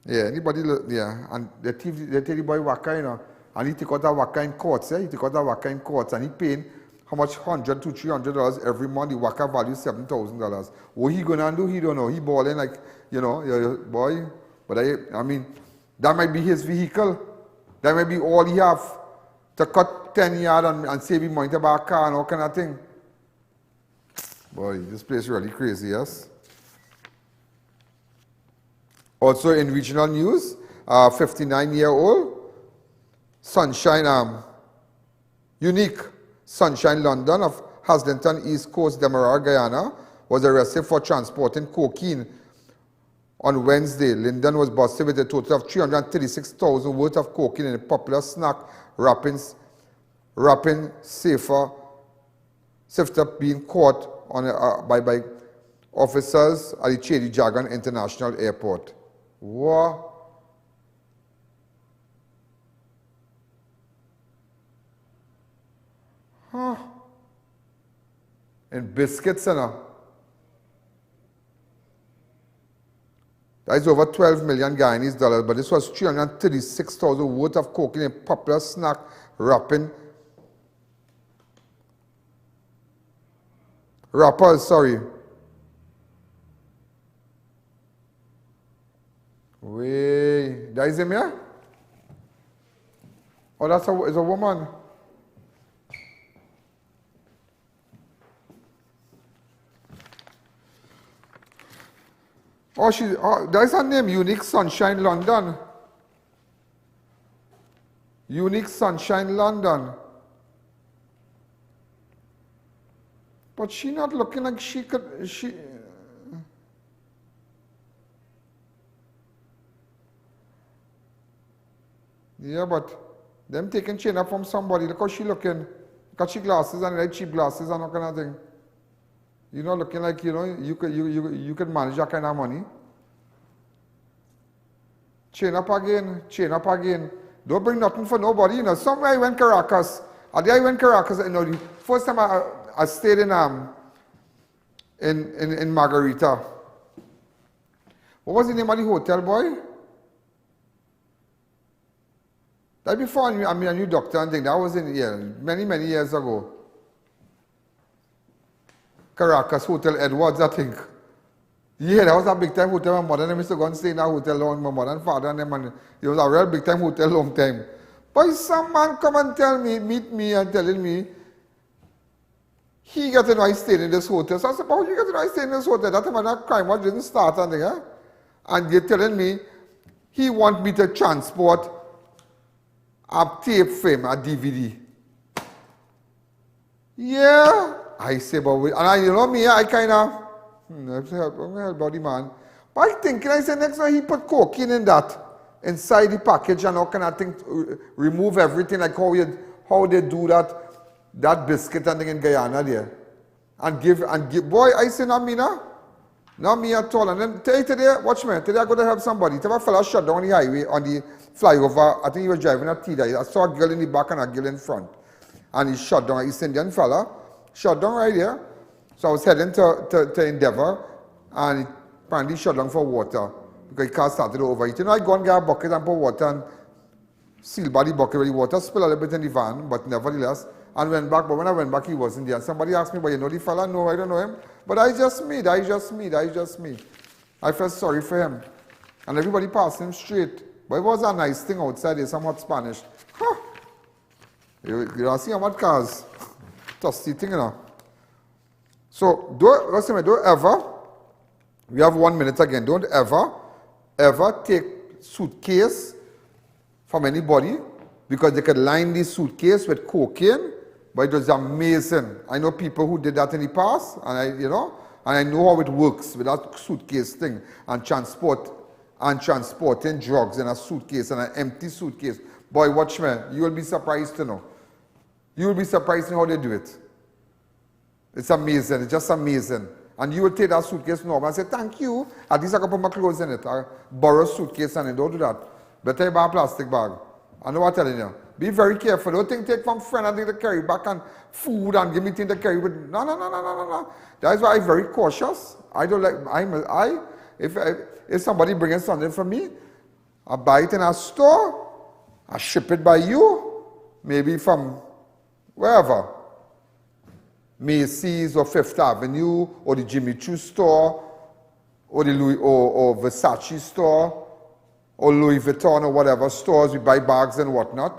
Yeah, anybody, yeah, and they take the boy waka, you know, and he take out that waka in courts, yeah, he take out that waka in courts, and he paying how much, $100 to $300 every month. The waka value $7,000. What he gonna do, he don't know. He balling like, you know, boy, but I mean, that might be his vehicle. That might be all he have to cut 10 yards and save him money to buy a car and all kind of thing. Boy, this place is really crazy, yes? Also in regional news, 59-year-old Sunshine, Unique Sunshine London of Haslington, East Coast, Demerara, Guyana, was arrested for transporting cocaine on Wednesday. Lyndon was busted with a total of $336,000 worth of cocaine in a popular snack wrapping sifter being caught on by officers at the Chedi Jagan International Airport. What? Huh? And biscuits, you know. That is over 12 million Guyanese dollars, but this was $336,000 worth of cocaine in popular snack wrappers, sorry. Wait, that is him here? Oh, that's is a woman. Oh, that is her name, Unique Sunshine London. Unique Sunshine London. But she not looking like she could, yeah, but them taking chain up from somebody, look how she looking. Got she glasses and like cheap glasses and all kind of thing. You know, looking like, you know, you could manage that kind of money. Chain up again. Don't bring nothing for nobody, you know. Somewhere I went Caracas. You know, the first time I stayed in Margarita. What was the name of the hotel, boy? That before I mean a new doctor and thing. That was in many years ago. Caracas Hotel Edwards, I think. Yeah, that was a big time hotel. My mother and I used to go and stay in that hotel long. My mother and father and them, and it was a real big time hotel long time. But some man come and meet me and telling me he got to know I stayed in this hotel. So I said, how you got to know I stayed in this hotel? That time that crime didn't start and thing, eh? And they're telling me he want me to transport a tape frame, a DVD. Yeah. I say, but and you know me, I kind of, help body man. But I think, I say, next time he put cocaine in that, inside the package and all kind of thing, remove everything, like how they do that biscuit and thing in Guyana there. And give, boy, I say, not me, not me at all. And then today, watch me, today I go to help somebody. Today a fella shut down the highway on the flyover. I think he was driving a Tida. I saw a girl in the back and a girl in front. And he shut down, East Indian fella. Shut down right here. So I was heading to Endeavour, and apparently shut down for water because the car started to overheat. You know, I go and get a bucket and pour water and seal by the bucket with the water, spill a little bit in the van, but nevertheless, and went back. But when I went back, he wasn't there. And somebody asked me, but you know the fella? No, I don't know him. But I just me. I felt sorry for him. And everybody passed him straight. But it was a nice thing outside there, some hot Spanish. Huh. You don't see how much cars. Dusty thing, you know. So, don't ever, we have 1 minute again, don't ever take suitcase from anybody because they could line this suitcase with cocaine, but it was amazing. I know people who did that in the past, and I know how it works with that suitcase thing and transporting drugs in a suitcase and an empty suitcase. Boy, watch me, you will be surprised to know. You will be surprised in how they do it. It's amazing, it's just amazing. And you will take that suitcase normal and say, thank you, at least I can put my clothes in it. I borrow a suitcase and don't do that. Better you buy a plastic bag. I know what I'm telling you. Be very careful. Don't take from friend and take the carry back and food and give me things to carry with. No. That is why I'm very cautious. I don't like, if somebody brings something for me, I buy it in a store, I ship it by you, maybe from wherever. Macy's or Fifth Avenue or the Jimmy Choo store or the or Versace store or Louis Vuitton or whatever stores we buy bags and whatnot.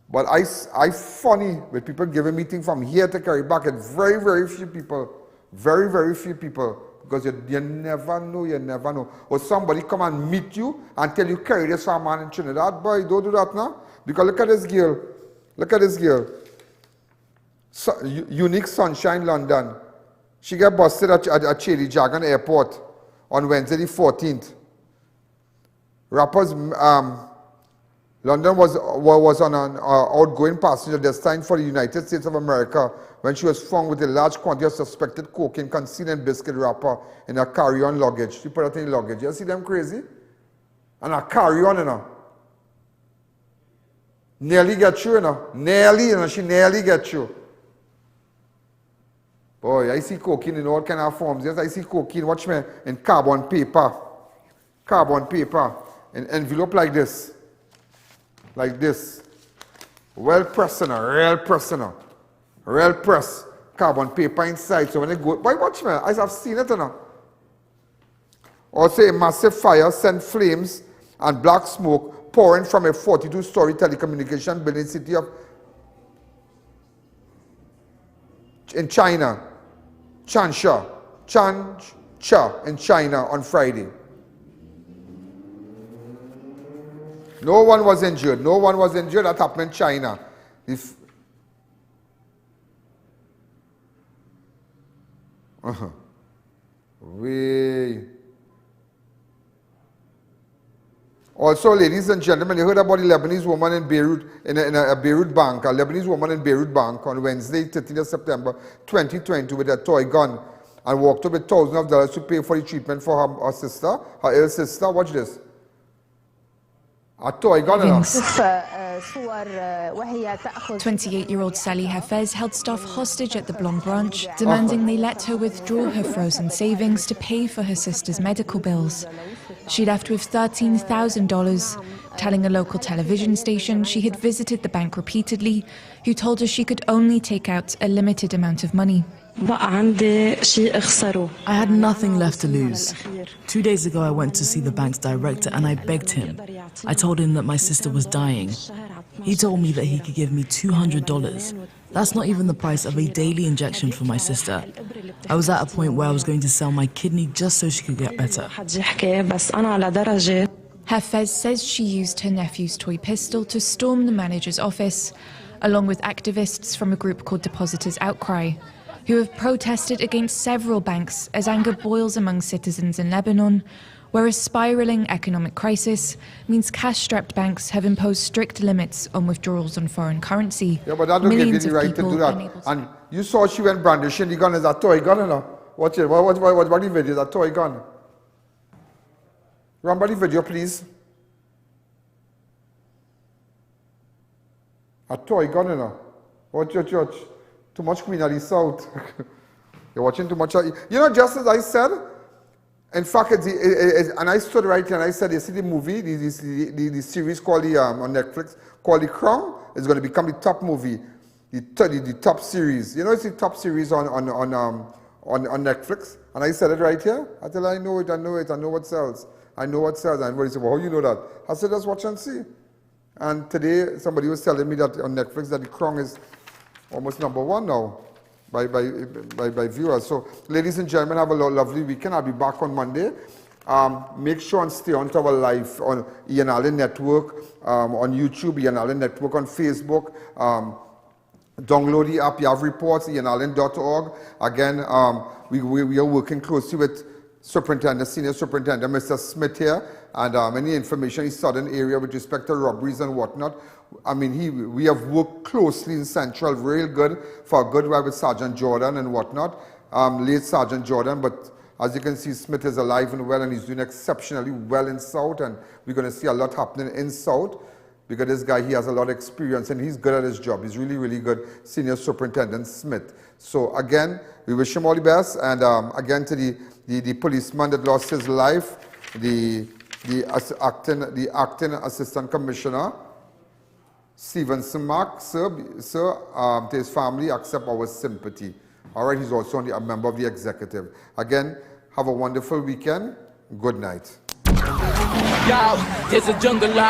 But I funny with people giving me things from here to carry back, and very few people, very few people, because you never know. Or somebody come and meet you and tell you carry this for a man in Trinidad. Boy, don't do that now. Because look at this girl. Unique Sunshine London. She got busted at Chady Jagan Airport on Wednesday the 14th. Rappers, London was on an outgoing passenger destined for the United States of America when she was found with a large quantity of suspected cocaine concealed in biscuit wrapper in her carry-on luggage. She put it in the luggage. You see them crazy? And her carry-on, you know. Nearly get you, you know. She nearly get you. Boy, I see cocaine in all kind of forms. Yes, I see cocaine, watch me, in carbon paper. In envelope like this. Well pressed, real press. Carbon paper inside. So when they go, boy, watch me, I have seen it, you know. Also, a massive fire sent flames and black smoke pouring from a 42-story telecommunication building city in China. Changsha in China on Friday. No one was injured. That happened in China. Also, ladies and gentlemen, you heard about the Lebanese woman in Beirut, in a Beirut bank, a Lebanese woman in Beirut bank on Wednesday, 13th of September 2020 with a toy gun and walked up with thousands of dollars to pay for the treatment for her sister, her ill sister. Watch this. A toy gun. 28-year-old Sally Hafez held staff hostage at the Blanc branch, demanding they let her withdraw her frozen savings to pay for her sister's medical bills. She left with $13,000, telling a local television station she had visited the bank repeatedly, who told her she could only take out a limited amount of money. I had nothing left to lose. 2 days ago I went to see the bank's director and I begged him. I told him that my sister was dying. He told me that he could give me $200. That's not even the price of a daily injection for my sister. I was at a point where I was going to sell my kidney just so she could get better. Hafez says she used her nephew's toy pistol to storm the manager's office, along with activists from a group called Depositors Outcry, who have protested against several banks as anger boils among citizens in Lebanon, where a spiraling economic crisis means cash-strapped banks have imposed strict limits on withdrawals on foreign currency. Yeah, but that don't give you the right to do that. And you saw she went brandishing the gun as a toy gun, you know. Watch it. What the video? Is a toy gun. Run by the video, please. A toy gun, you know. Watch. Too much Queen of the South. You're watching too much. You know, just as I said, in fact, and I stood right here and I said, you see the movie, the series called on Netflix, called The Crown, is going to become the top movie, the top series. You know, it's the top series on Netflix. And I said it right here. I tell her, I know what sells. And everybody said, well, how you know that? I said, just watch and see. And today, somebody was telling me that on Netflix that The Crown is almost #1 now by viewers. So, ladies and gentlemen, have a lovely weekend. I'll be back on Monday. Make sure and stay on to our live on Ian Alleyne Network, on YouTube, Ian Alleyne Network, on Facebook. Download the app. You have reports, ianalleyne.org. Again, we are working closely with Senior Superintendent, Mr. Smith here, and any information in southern area with respect to robberies and whatnot. I mean, we have worked closely in Central, real good, for a good while with Sergeant Jordan and whatnot, late Sergeant Jordan, but as you can see, Smith is alive and well, and he's doing exceptionally well in South, and we're going to see a lot happening in South, because this guy, he has a lot of experience, and he's good at his job. He's really, really good, Senior Superintendent Smith. So again, we wish him all the best, and again to the policeman that lost his life, the acting Assistant Commissioner, Stevenson Mark, sir, to his family, accept our sympathy. All right, he's also a member of the executive. Again, have a wonderful weekend. Good night. Yo, there's a jungle